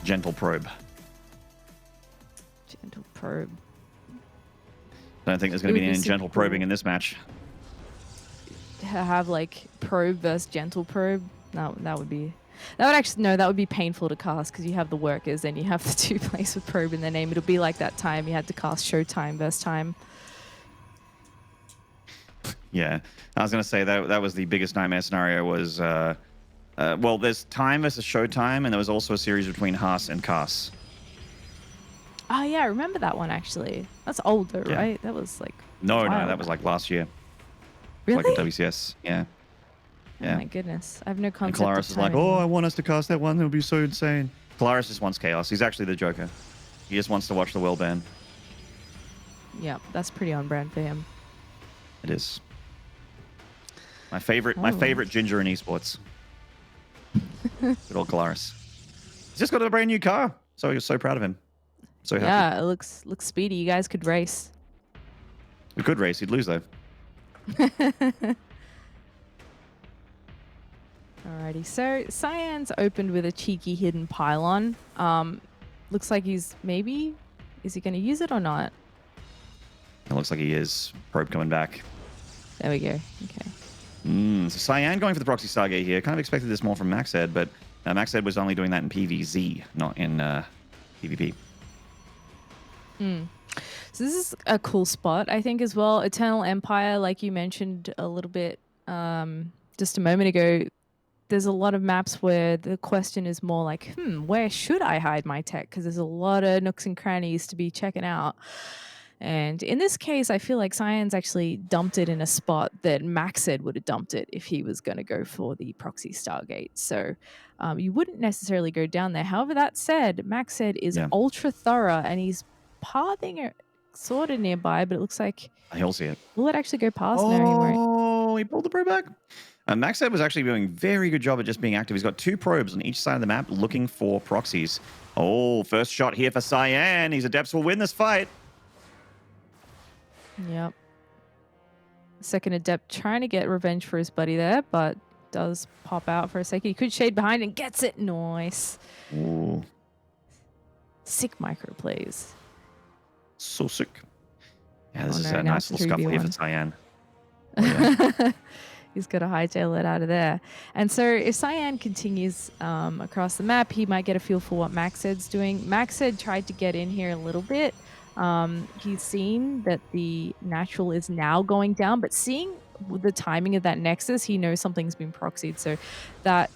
gentle probe. Gentle probe. I don't think there's going to be any gentle probing in this match. Have like probe versus gentle probe. No, that would actually, no, that would be painful to cast because you have the workers and you have the two players with probe in their name. It'll be like that time you had to cast Showtime versus time. Yeah, I was going to say that was the biggest nightmare scenario was, well, there's time versus Showtime, and there was also a series between Haas and Cass. Oh yeah, I remember that one actually. That's older, right? That was like no, that was like last year. Really? Like at WCS, yeah. Oh my goodness, I have no concept. And Kalaris is like, oh, I want us to cast that one. That would be so insane. Kalaris just wants chaos. He's actually the Joker. He just wants to watch the world ban. Yeah, that's pretty on brand for him. It is. My favorite ginger in esports. Good old Kalaris. He's just got a brand new car, so he was so proud of him. So happy. Yeah, it looks speedy. You guys could race. We could race. He'd lose though. Alrighty, so Cyan's opened with a cheeky hidden pylon. Looks like is he going to use it or not? It looks like he is. Probe coming back. There we go. Okay. So Cyan going for the proxy Stargate here. Kind of expected this more from MacSed, but MacSed was only doing that in PvZ, not in PvP. So this is a cool spot, I think, as well. Eternal Empire, like you mentioned a little bit just a moment ago, there's a lot of maps where the question is more like, where should I hide my tech? Because there's a lot of nooks and crannies to be checking out. And in this case, I feel like Cyan's actually dumped it in a spot that MacSed would have dumped it if he was going to go for the proxy Stargate. So you wouldn't necessarily go down there. However, that said, MacSed is ultra thorough and he's pathing it sort of nearby, but it looks like he'll see it. Will it actually go past? Oh, no, he won't. He pulled the probe back. MacSed was actually doing a very good job at just being active. He's got 2 probes on each side of the map looking for proxies. Oh, first shot here for Cyan. His Adepts will win this fight. Yep. Second Adept trying to get revenge for his buddy there, but does pop out for a second. He could shade behind and gets it. Nice. Ooh. Sick micro plays. So sick. Yeah, this is a now nice little scuffle here for Cyan. Oh, yeah. He's got to hightail it out of there. And so if Cyan continues across the map, he might get a feel for what MacSed's doing. MacSed tried to get in here a little bit. He's seen that the natural is now going down, but seeing the timing of that nexus, he knows something's been proxied. So that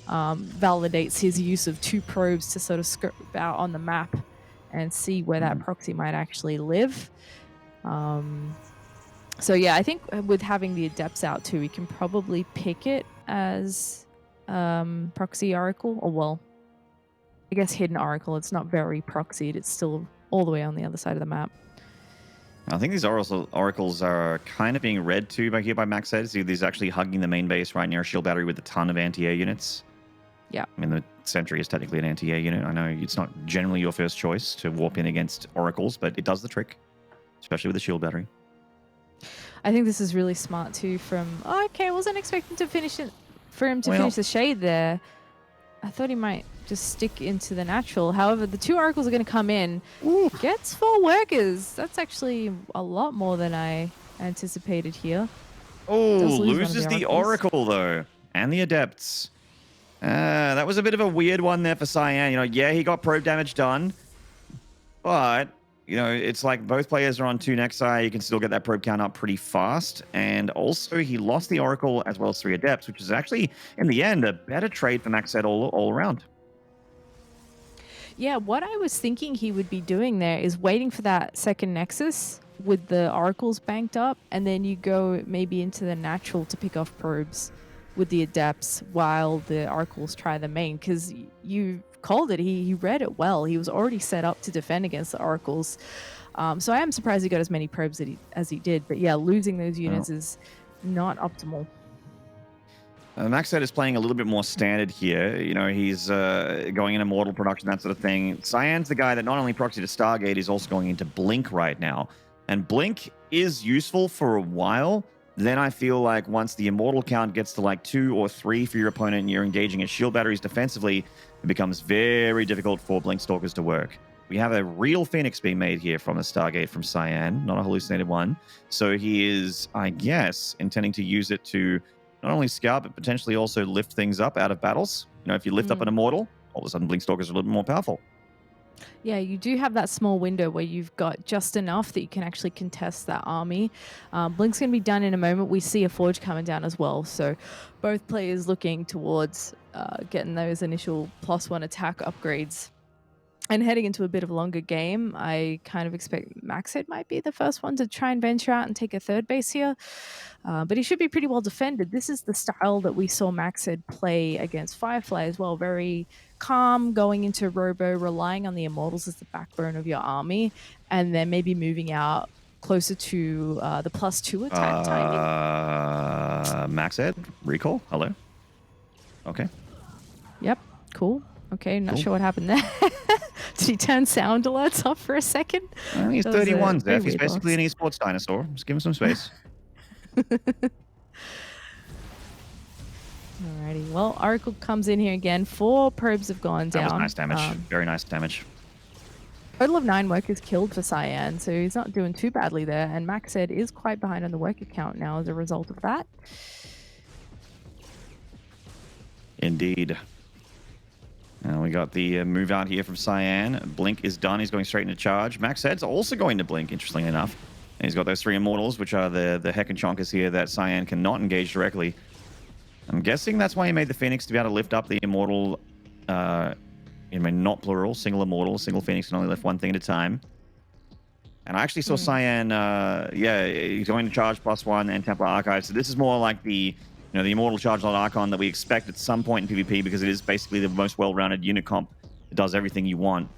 validates his use of 2 probes to sort of scope out on the map and see where that proxy might actually live. So yeah, I think with having the Adepts out too, we can probably pick it as proxy Oracle, or well, I guess hidden Oracle. It's not very proxied. It's still all the way on the other side of the map. I think these oracles are kind of being read to by MacSed. See, he's actually hugging the main base right near a shield battery with a ton of anti-air units. Yeah. I mean, the Sentry is technically an anti-air unit. I know it's not generally your first choice to warp in against oracles, but it does the trick, especially with the shield battery. I think this is really smart too I wasn't expecting to finish it for him to finish the shade there. I thought he might just stick into the natural. However, the 2 oracles are going to come in. Ooh. Gets 4 workers. That's actually a lot more than I anticipated here. Oh, loses the oracle though, and the Adepts. That was a bit of a weird one there for Cyan. Yeah, he got probe damage done, but it's like both players are on 2 Nexi. You can still get that probe count up pretty fast. And also, he lost the Oracle as well as 3 Adepts, which is actually, in the end, a better trade for MacSed all around. Yeah, what I was thinking he would be doing there is waiting for that second Nexus with the Oracles banked up, and then you go maybe into the natural to pick off probes with the Adepts while the Oracles try the main, because you called it. He read it well. He was already set up to defend against the Oracles. So I am surprised he got as many probes as he did. But yeah, losing those units is not optimal. MacSed is playing a little bit more standard here. He's going into Mortal production, that sort of thing. Cyan's the guy that not only proxy to Stargate, is also going into Blink right now. And Blink is useful for a while, then I feel like once the immortal count gets to like 2 or 3 for your opponent and you're engaging at shield batteries defensively, it becomes very difficult for Blink Stalkers to work. We have a real Phoenix being made here from the Stargate from Cyan, not a hallucinated one. So he is, I guess, intending to use it to not only scout, but potentially also lift things up out of battles. You know, if you lift up an immortal, all of a sudden Blink Stalkers are a little bit more powerful. Yeah, you do have that small window where you've got just enough that you can actually contest that army. Blink's going to be done in a moment. We see a Forge coming down as well. So both players looking towards getting those initial +1 attack upgrades. And heading into a bit of a longer game, I kind of expect MacSed might be the first one to try and venture out and take a third base here. But he should be pretty well defended. This is the style that we saw MacSed play against Firefly as well. Very calm, going into Robo, relying on the Immortals as the backbone of your army, and then maybe moving out closer to the +2 attack timing. MacSed, recall, hello. Okay. Yep, cool. Okay, not sure what happened there. Did he turn sound alerts off for a second? He's 31, Zeph. He's basically an esports dinosaur. Just give him some space. Alrighty, well, Oracle comes in here again. 4 probes have gone down. That was nice damage. Very nice damage. Total of 9 workers killed for Cyan, so he's not doing too badly there. And MacSed is quite behind on the worker count now as a result of that. Indeed. And we got the move out here from Cyan. Blink is done. He's going straight into charge. MacSed's also going to Blink, interestingly enough. And he's got those 3 Immortals, which are the Heckin' Chonkers here that Cyan cannot engage directly. I'm guessing that's why he made the Phoenix, to be able to lift up the Immortal, not plural, single Immortal, single Phoenix can only lift one thing at a time. And I actually saw Cyan, he's going to charge +1 and Templar Archive. So this is more like the the Immortal Charge Lot Archon that we expect at some point in PvP, because it is basically the most well-rounded unit comp. It does everything you want.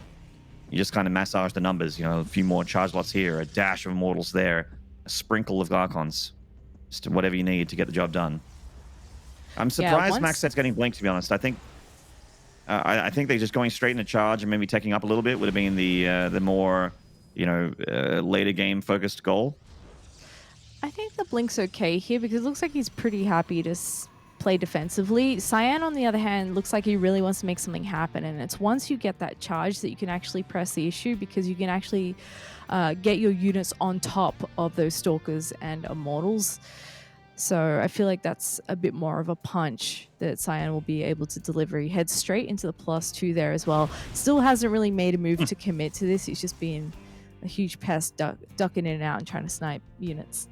You just kind of massage the numbers, a few more charge lots here, a dash of Immortals there, a sprinkle of Archons. Just whatever you need to get the job done. I'm surprised MacSed's getting Blink, to be honest. I think they're just going straight into charge and maybe taking up a little bit would have been the more, later game focused goal. I think the Blink's okay here because it looks like he's pretty happy to play defensively. Cyan, on the other hand, looks like he really wants to make something happen, and it's once you get that charge that you can actually press the issue, because you can actually get your units on top of those Stalkers and Immortals. So I feel like that's a bit more of a punch that Cyan will be able to deliver. He heads straight into the +2 there as well. Still hasn't really made a move to commit to this. He's just being a huge pest, ducking in and out and trying to snipe units.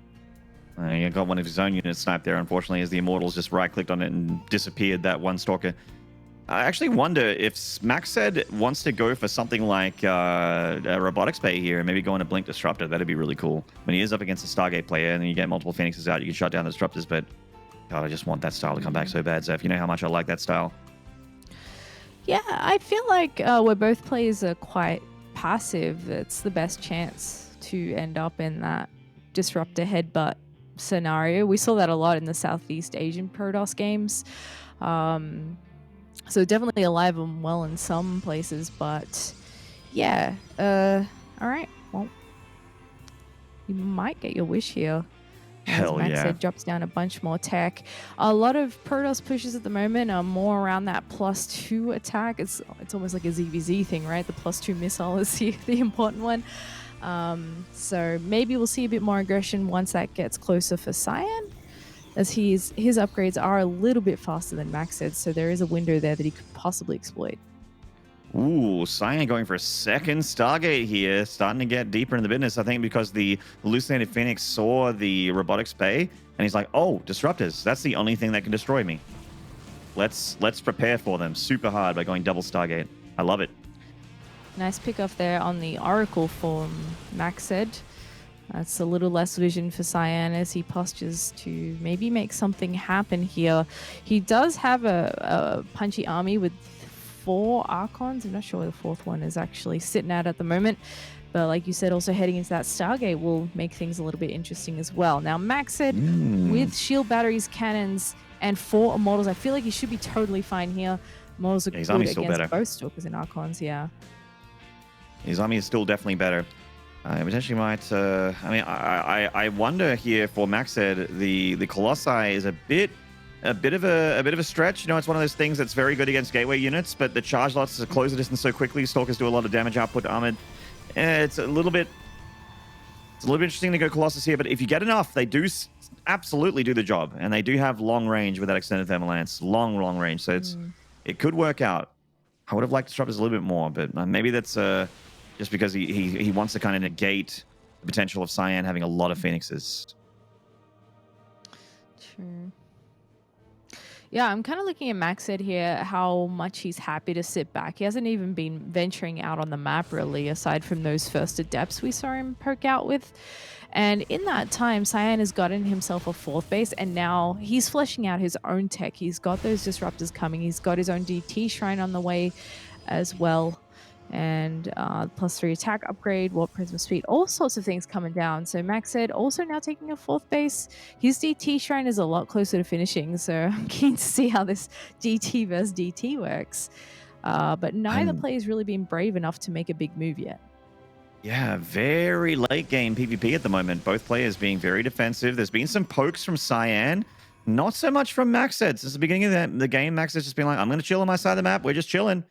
He got one of his own units sniped there, unfortunately, as the Immortals just right-clicked on it and disappeared that one Stalker. I actually wonder if MacSed wants to go for something like a Robotics Bay here and maybe go into Blink Disruptor. That'd be really cool. When he is up against a Stargate player and then you get multiple Phoenixes out, you can shut down the Disruptors, but God, I just want that style to come back so bad, Zeph. You know how much I like that style. Yeah, I feel like where both players are quite passive, it's the best chance to end up in that Disruptor headbutt scenario. We saw that a lot in the Southeast Asian Protoss games. So definitely alive and well in some places, but yeah. All right. Well, you might get your wish here. Hell as yeah. MacSed drops down a bunch more tech. A lot of Protoss pushes at the moment are more around that +2 attack. It's almost like a ZVZ thing, right? The +2 missile is the important one. So maybe we'll see a bit more aggression once that gets closer for Cyan, as his upgrades are a little bit faster than MacSed, so there is a window there that he could possibly exploit. Ooh, Cyan going for a second Stargate here, starting to get deeper in the business, I think, because the hallucinated Phoenix saw the Robotics Bay, and he's like, oh, Disruptors, that's the only thing that can destroy me. Let's prepare for them super hard by going double Stargate. I love it. Nice pick off there on the Oracle from MacSed. That's a little less vision for Cyan as he postures to maybe make something happen here. He does have a punchy army with 4 Archons. I'm not sure where the 4th one is actually sitting at the moment. But like you said, also heading into that Stargate will make things a little bit interesting as well. Now, MacSed with shield batteries, cannons, and 4 Immortals. I feel like he should be totally fine here. Immortals are good against both Stalkers and Archons, yeah. His army is still definitely better. I potentially might. I mean, I wonder here for MacSed, the Colossi is a bit of a stretch. You know, it's one of those things that's very good against gateway units, but the charge lots to close the distance so quickly. Stalkers do a lot of damage output to armored. It's a little bit interesting to go Colossus here, but if you get enough, they do absolutely do the job, and they do have long range with that extended thermal lance, long range. So it could work out. I would have liked Disruptors a little bit more, but maybe that's just because he wants to kind of negate the potential of Cyan having a lot of Phoenixes. True. Yeah, I'm kind of looking at MacSed here, how much he's happy to sit back. He hasn't even been venturing out on the map, really, aside from those first adepts we saw him poke out with. And in that time, Cyan has gotten himself a 4th base, and now he's fleshing out his own tech. He's got those Disruptors coming. He's got his own DT Shrine on the way as well. And +3 attack upgrade, Warp Prism speed, all sorts of things coming down. So MacSed also now taking a 4th base. His DT Shrine is a lot closer to finishing, so I'm keen to see how this DT versus DT works. But neither player's really been brave enough to make a big move yet. Yeah, very late game PvP at the moment. Both players being very defensive. There's been some pokes from Cyan, not so much from MacSed. Since the beginning of the game, MacSed's just been like, I'm going to chill on my side of the map. We're just chilling.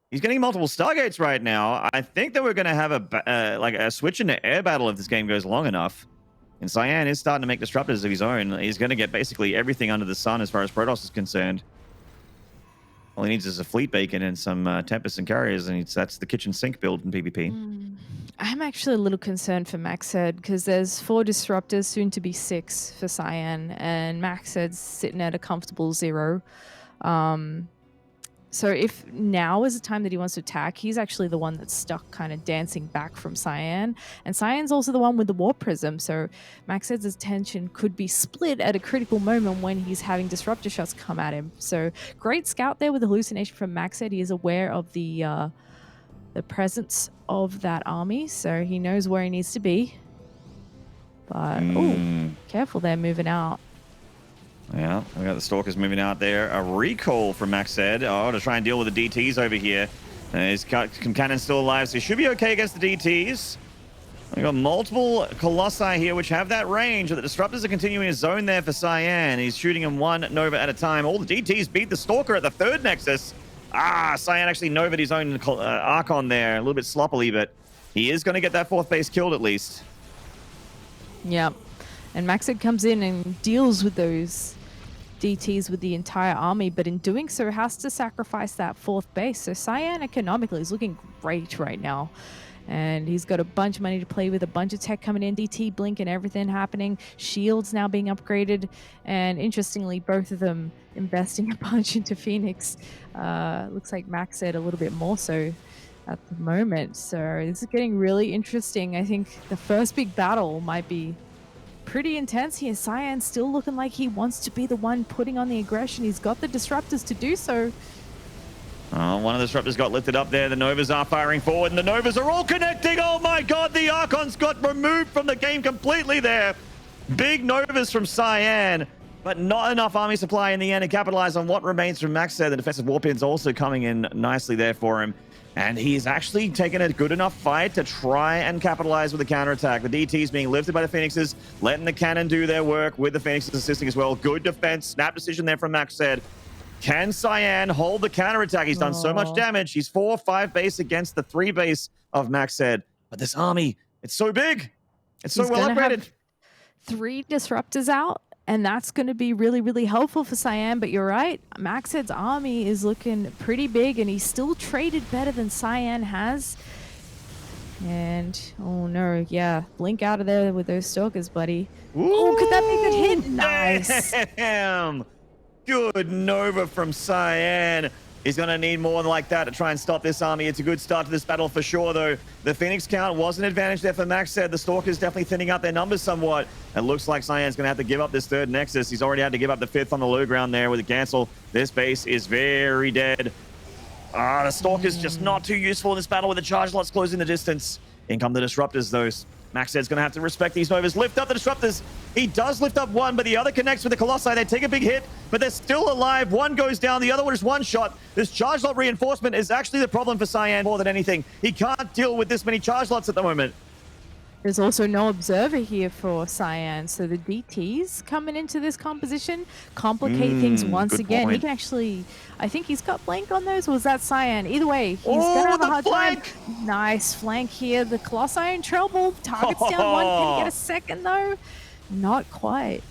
He's getting multiple Stargates right now. I think that we're going to have a switch into air battle if this game goes long enough. And Cyan is starting to make Disruptors of his own. He's going to get basically everything under the sun as far as Protoss is concerned. All he needs is a Fleet Beacon and some Tempest and Carriers, and that's the kitchen sink build in PvP. I'm actually a little concerned for MacSed because there's 4 Disruptors, soon to be 6 for Cyan, and MacSed's sitting at a comfortable 0. So if now is the time that he wants to attack, he's actually the one that's stuck kind of dancing back from Cyan. And Cyan's also the one with the Warp Prism. So MacSed's attention could be split at a critical moment when he's having Disruptor shots come at him. So great scout there with the hallucination from MacSed. He is aware of the presence of that army. So he knows where he needs to be. But, oh, careful there moving out. Yeah, we got the Stalkers moving out there. A recall from MacSed. Oh, to try and deal with the DTs over here. His cannon's still alive, so he should be okay against the DTs. We've got multiple Colossi here, which have that range. The Disruptors are continuing his zone there for Cyan. He's shooting him 1 Nova at a time. All the DTs beat the Stalker at the 3rd Nexus. Cyan actually Nova'd his own Archon there. A little bit sloppily, but he is going to get that 4th base killed at least. Yep. And MacSed comes in and deals with those DTs with the entire army, but in doing so has to sacrifice that 4th base. So Cyan economically is looking great right now. And he's got a bunch of money to play with, a bunch of tech coming in, DT, Blink, and everything happening. Shields now being upgraded. And interestingly, both of them investing a bunch into Phoenix. Looks like MacSed a little bit more so at the moment. So this is getting really interesting. I think the first big battle might be pretty intense here. Cyan's still looking like he wants to be the one putting on the aggression. He's got the Disruptors to do so. One of the Disruptors got lifted up there. The Novas are firing forward, and the Novas are all connecting. Oh my god, the Archons got removed from the game completely there. Big Novas from Cyan, but not enough army supply in the end to capitalize on what remains from MacSed. The defensive Warpin's also coming in nicely there for him. And he's actually taken a good enough fight to try and capitalize with the counterattack. The DT's being lifted by the Phoenixes, letting the cannon do their work with the Phoenixes assisting as well. Good defense. Snap decision there from MacSed. Can Cyan hold the counterattack? He's done so much damage. He's 4-5 base against the 3 base of MacSed. But this army, it's so big. It's so well upgraded. 3 Disruptors out. And that's going to be really, really helpful for Cyan. But you're right, MacSed's army is looking pretty big, and he's still traded better than Cyan has. And, oh no, yeah, Blink out of there with those Stalkers, buddy. Ooh, oh, could that be a good hit? Nice. Damn. Good Nova from Cyan. He's going to need more like that to try and stop this army. It's a good start to this battle for sure, though. The Phoenix count was an advantage there for MacSed. The Stalkers definitely thinning out their numbers somewhat. It looks like Cyan's going to have to give up this 3rd Nexus. He's already had to give up the 5th on the low ground there with a cancel. This base is very dead. The Stalker's just not too useful in this battle with the charge lots closing the distance. In come the Disruptors, though. MacSed's going to have to respect these Novas. Lift up the Disruptors. He does lift up one, but the other connects with the Colossi. They take a big hit, but they're still alive. One goes down. The other one is one shot. This charge lot reinforcement is actually the problem for Cyan more than anything. He can't deal with this many charge lots at the moment. There's also no observer here for Cyan, so the DTs coming into this composition complicate things once again. He can actually, I think he's got blank on those, or was that Cyan? Either way, he's gonna have a hard time. Nice flank here. The Colossi in trouble. Target's down one. Can he get a second though? Not quite.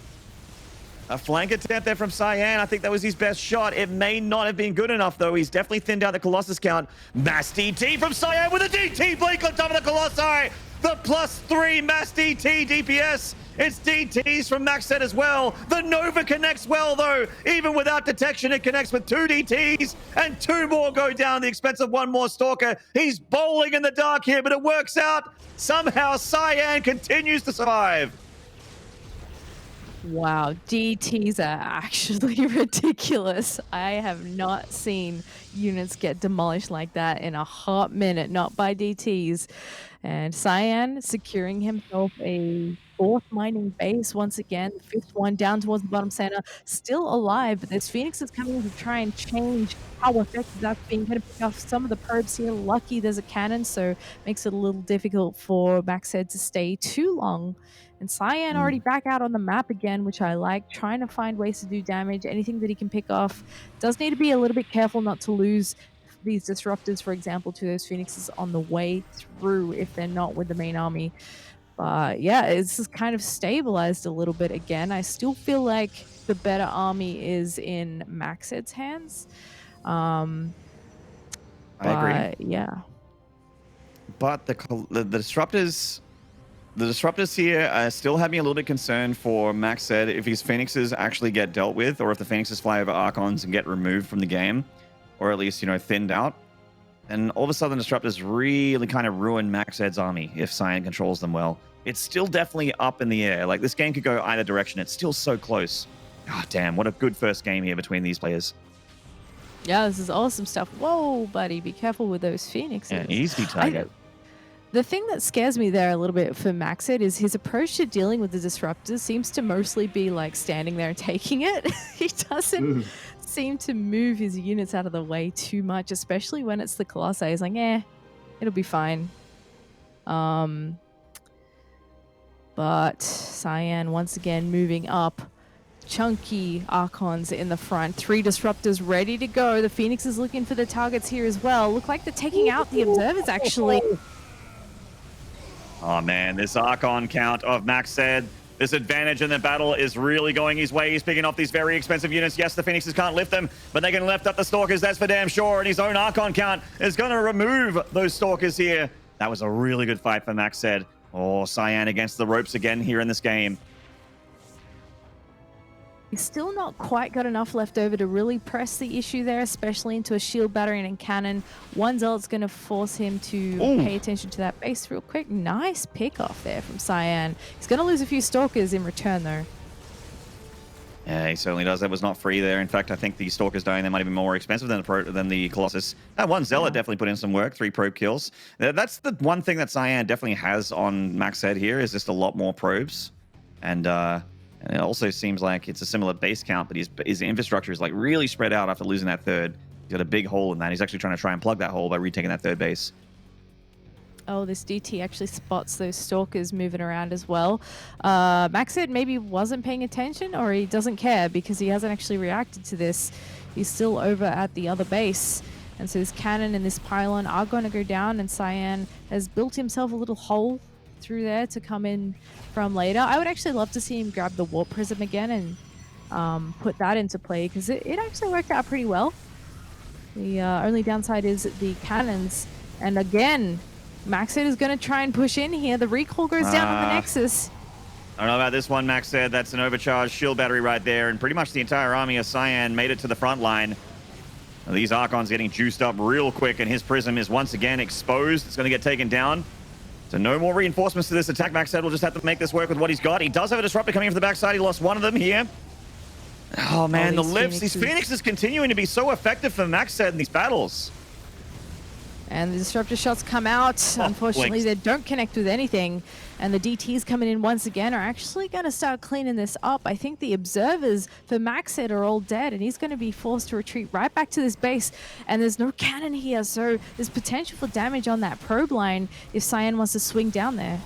A flank attempt there from Cyan. I think that was his best shot. It may not have been good enough, though. He's definitely thinned out the Colossus count. Mass DT from Cyan with a DT blink on top of the Colossi. The +3 Mass DT DPS. It's DTs from MacSed as well. The Nova connects well, though. Even without detection, it connects with 2 DTs. And 2 more go down at the expense of 1 more Stalker. He's bowling in the dark here, but it works out. Somehow, Cyan continues to survive. Wow, DTs are actually ridiculous. I have not seen units get demolished like that in a hot minute, not by DTs. And Cyan securing himself a 4th mining base once again, the 5th one down towards the bottom center, still alive, but there's Phoenixes coming to try and change how effective that's being. Going to pick off some of the probes here. Lucky there's a cannon, so makes it a little difficult for MacSed to stay too long. And Cyan already back out on the map again, which I like, trying to find ways to do damage, anything that he can pick off. Does need to be a little bit careful not to lose these disruptors, for example, to those Phoenixes on the way through if they're not with the main army. But yeah, it's just kind of stabilized a little bit again. I still feel like the better army is in MacSed's hands. I agree. Yeah. But the disruptors... The disruptors here still have me a little bit concerned for MacSed if his Phoenixes actually get dealt with, or if the Phoenixes fly over Archons and get removed from the game, or at least, you know, thinned out. And all of a sudden, disruptors really kind of ruin MacSed's army if Cyan controls them well. It's still definitely up in the air. Like, this game could go either direction. It's still so close. God damn, what a good first game here between these players. Yeah, this is awesome stuff. Whoa, buddy, be careful with those Phoenixes. Yeah, easy target. The thing that scares me there a little bit for MacSed is his approach to dealing with the disruptors seems to mostly be like standing there and taking it. He doesn't seem to move his units out of the way too much, especially when it's the Colossi. He's like, it'll be fine. But Cyan once again moving up. Chunky Archons in the front. 3 disruptors ready to go. The Phoenix is looking for the targets here as well. Look like they're taking out the observers actually. Oh man, this Archon count of MacSed, this advantage in the battle is really going his way. He's picking off these very expensive units. Yes, the Phoenixes can't lift them, but they can lift up the Stalkers, that's for damn sure. And his own Archon count is going to remove those Stalkers here. That was a really good fight for MacSed. Oh, Cyan against the ropes again here in this game. He's still not quite got enough left over to really press the issue there, especially into a shield battery and cannon. One zealot's going to force him to pay attention to that base real quick. Nice pick off there from Cyan. He's going to lose a few Stalkers in return, though. Yeah, he certainly does. That was not free there. In fact, I think the Stalkers dying there might have been more expensive than the Colossus. That one Zealot definitely put in some work. 3 probe kills. That's the one thing that Cyan definitely has on MacSed here, is just a lot more probes. And it also seems like it's a similar base count, but his infrastructure is like really spread out after losing that 3rd. He's got a big hole in that. He's actually trying to plug that hole by retaking that 3rd base. Oh, this DT actually spots those Stalkers moving around as well. MacSed maybe wasn't paying attention, or he doesn't care because he hasn't actually reacted to this. He's still over at the other base. And so this cannon and this pylon are going to go down, and Cyan has built himself a little hole through there to come in from later. I would actually love to see him grab the Warp Prism again and put that into play, because it actually worked out pretty well. The only downside is the cannons. And again, MacSed is going to try and push in here. The recall goes down on the Nexus. I don't know about this one, MacSed. That's an overcharged shield battery right there, and pretty much the entire army of Cyan made it to the front line. These Archons getting juiced up real quick, and his Prism is once again exposed. It's going to get taken down. So no more reinforcements to this attack. MacSed will just have to make this work with what he's got. He does have a Disruptor coming in from the backside. He lost one of them here. Oh, man, the lifts. These Phoenixes continuing to be so effective for MacSed in these battles. And the Disruptor shots come out. Unfortunately, they don't connect with anything. And the DTs coming in once again are actually going to start cleaning this up. I think the observers for MacSed are all dead, and he's going to be forced to retreat right back to this base. And there's no cannon here, so there's potential for damage on that probe line if Cyan wants to swing down there.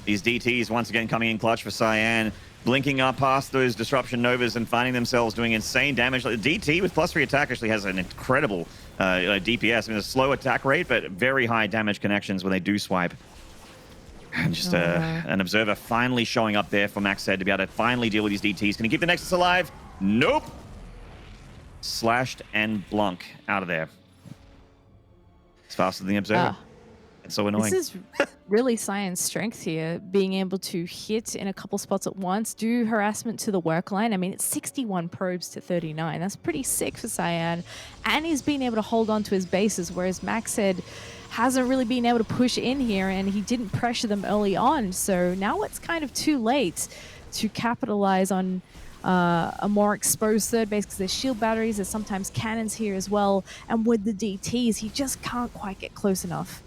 These DTs once again coming in clutch for Cyan, blinking up past those Disruption Novas and finding themselves doing insane damage. Like, the DT with +3 attack actually has an incredible DPS. I mean, a slow attack rate, but very high damage connections when they do swipe. And just an Observer finally showing up there for MacSed to be able to finally deal with these DTs. Can he keep the Nexus alive? Nope. Slashed and Blanc out of there. It's faster than the Observer. It's so annoying. This is really Cyan's strength here, being able to hit in a couple spots at once, do harassment to the work line. I mean, it's 61 probes to 39. That's pretty sick for Cyan. And he's been able to hold on to his bases, whereas MacSed hasn't really been able to push in here, and he didn't pressure them early on. So now it's kind of too late to capitalize on a more exposed third base, because there's shield batteries, there's sometimes cannons here as well. And with the DTs, he just can't quite get close enough.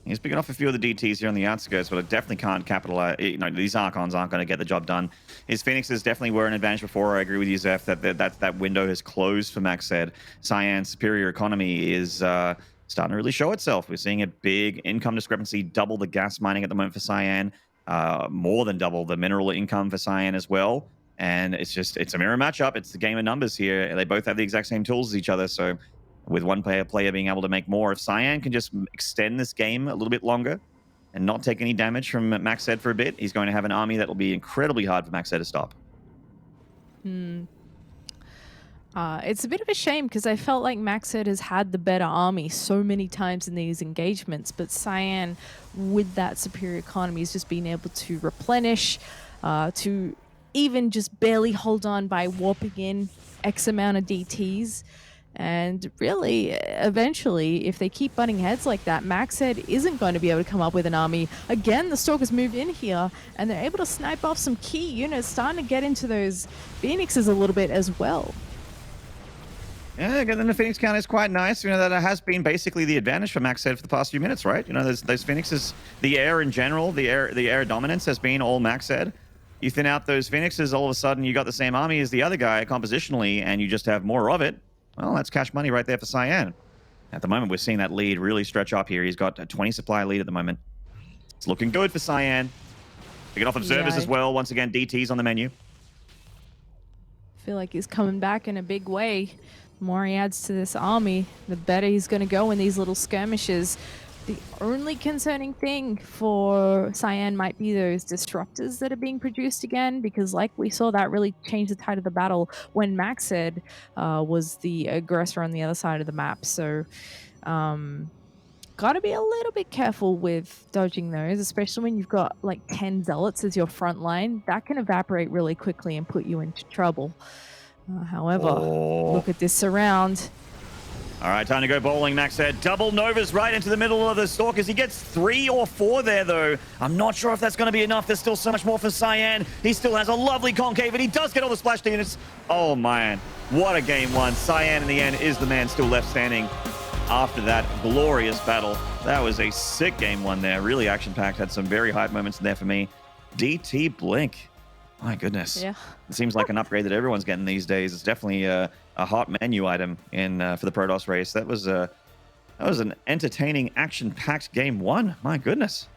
He's picking off a few of the DTs here on the outskirts, but I definitely can't capitalize. You know, these Archons aren't going to get the job done. His Phoenixes definitely were an advantage before. I agree with you, Zeph, that window has closed for MacSed. Cyan's superior economy is starting to really show itself. We're seeing a big income discrepancy, double the gas mining at the moment for Cyan, more than double the mineral income for Cyan as well. And it's a mirror matchup. It's the game of numbers here. They both have the exact same tools as each other, so with one player being able to make more. If Cyan can just extend this game a little bit longer and not take any damage from MacSed for a bit, he's going to have an army that will be incredibly hard for MacSed to stop. It's a bit of a shame, because I felt like MacSed has had the better army so many times in these engagements, but Cyan, with that superior economy, has just been able to replenish, to even just barely hold on by warping in X amount of DTs. And really, eventually, if they keep butting heads like that, MacSed isn't going to be able to come up with an army. Again, the Stalkers moved in here, and they're able to snipe off some key units, starting to get into those Phoenixes a little bit as well. Yeah, getting the Phoenix count is quite nice. You know, that has been basically the advantage for MacSed for the past few minutes, right? You know, those Phoenixes, the air in general, the air dominance has been all MacSed. You thin out those Phoenixes, all of a sudden you got the same army as the other guy compositionally, and you just have more of it. Well, that's cash money right there for Cyan. At the moment, we're seeing that lead really stretch up here. He's got a 20 supply lead at the moment. It's looking good for Cyan. Picking off Observers as well. Once again, DT's on the menu. I feel like he's coming back in a big way. The more he adds to this army, the better he's going to go in these little skirmishes. The only concerning thing for Cyan might be those disruptors that are being produced again, because like we saw, that really changed the tide of the battle when MacSed was the aggressor on the other side of the map. So got to be a little bit careful with dodging those, especially when you've got like 10 zealots as your front line. That can evaporate really quickly and put you into trouble. However, look at this surround. All right, time to go bowling, MacSed. Double Novas right into the middle of the Stalkers. He gets 3 or 4 there, though. I'm not sure if that's going to be enough. There's still so much more for Cyan. He still has a lovely concave, and he does get all the splash units. Oh, man. What a game one. Cyan, in the end, is the man still left standing after that glorious battle. That was a sick game one there. Really action-packed. Had some very hype moments in there for me. DT Blink. My goodness. Yeah. It seems like an upgrade that everyone's getting these days. It's definitely a hot menu item in for the Protoss race. That was an entertaining, action-packed game one. My goodness.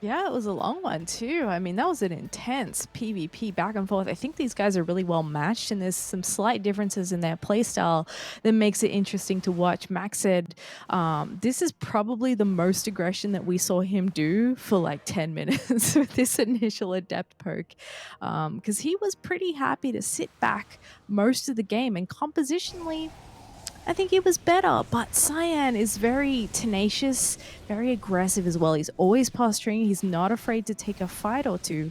Yeah, it was a long one too. I mean, that was an intense PvP back and forth. I think these guys are really well matched, and there's some slight differences in their playstyle that makes it interesting to watch. MacSed, this is probably the most aggression that we saw him do for like 10 minutes with this initial Adept poke, because he was pretty happy to sit back most of the game, and compositionally, I think he was better, but Cyan is very tenacious, very aggressive as well. He's always posturing. He's not afraid to take a fight or two.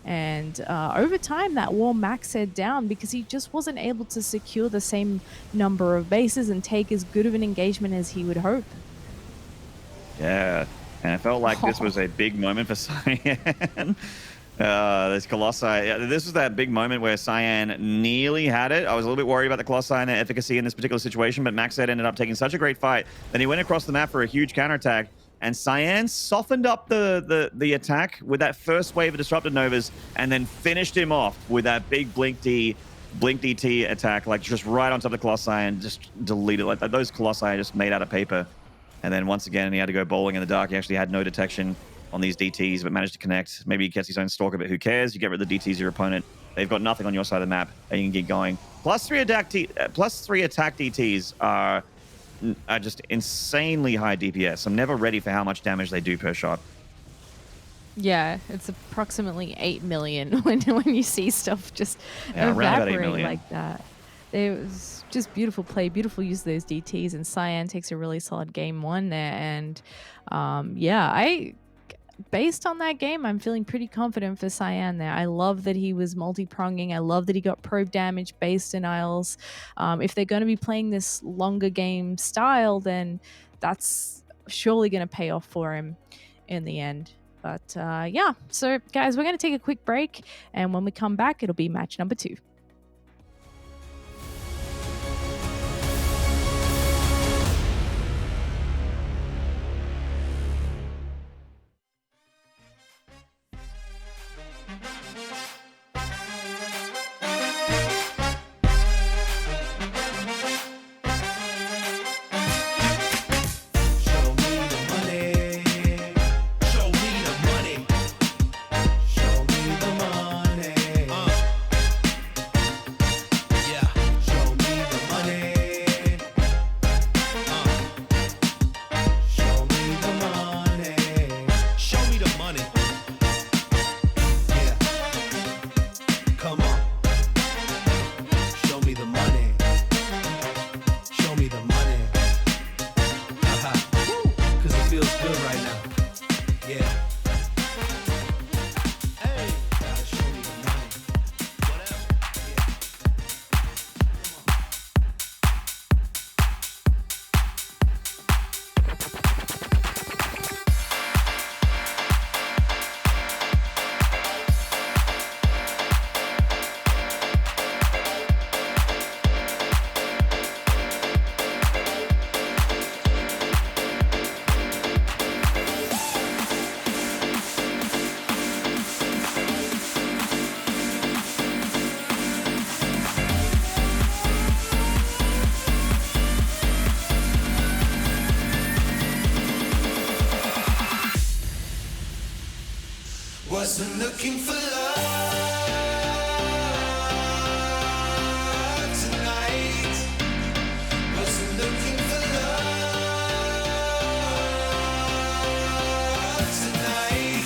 And over time, that wore MacSed down because he just wasn't able to secure the same number of bases and take as good of an engagement as he would hope. Yeah, and it felt like this was a big moment for Cyan. This Colossi, this was that big moment where Cyan nearly had it. I was a little bit worried about the Colossi and their efficacy in this particular situation, but MacSed ended up taking such a great fight. Then he went across the map for a huge counterattack, and Cyan softened up the attack with that first wave of Disrupted Novas, and then finished him off with that big Blink DT attack, like just right on top of the Colossi, and just deleted. Like those Colossi are just made out of paper. And then once again, he had to go bowling in the dark. He actually had no detection on these DTs, but managed to connect. Maybe he gets his own Stalker, but who cares? You get rid of the DTs, your opponent. They've got nothing on your side of the map, and you can keep going. Plus three attack DTs are just insanely high DPS. I'm never ready for how much damage they do per shot. Yeah, it's approximately 8 million when you see stuff just evaporate like that. It was just beautiful play, beautiful use of those DTs, and Cyan takes a really solid game one there. And yeah, based on that game, I'm feeling pretty confident for Cyan there. I love that he was multi-pronging. I love that he got probe damage based denials. If they're going to be playing this longer game style, then that's surely going to pay off for him in the end. But yeah, so guys, we're going to take a quick break, and when we come back, it'll be match number 2. Wasn't looking for love tonight. Wasn't looking for love tonight.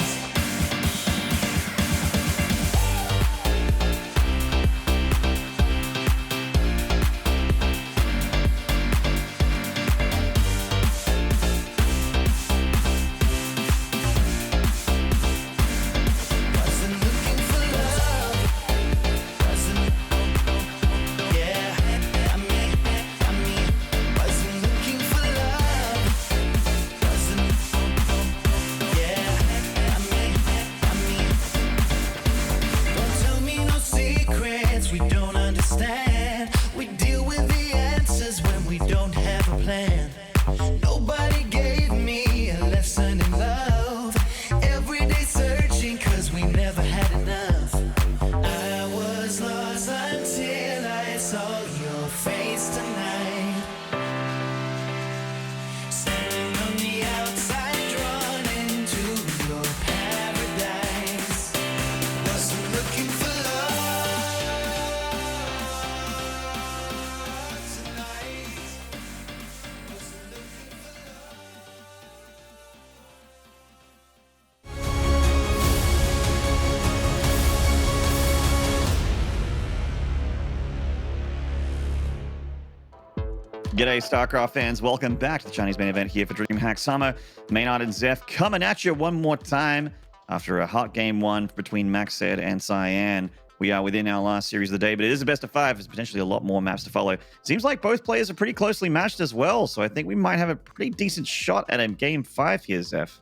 G'day, StarCraft fans. Welcome back to the Chinese main event here for DreamHack Summer. Maynard and Zeph coming at you one more time after a hot game one between MacSed and Cyan. We are within our last series of the day, but it is a best of 5. There's potentially a lot more maps to follow. Seems like both players are pretty closely matched as well, so I think we might have a pretty decent shot at a game 5 here, Zeph.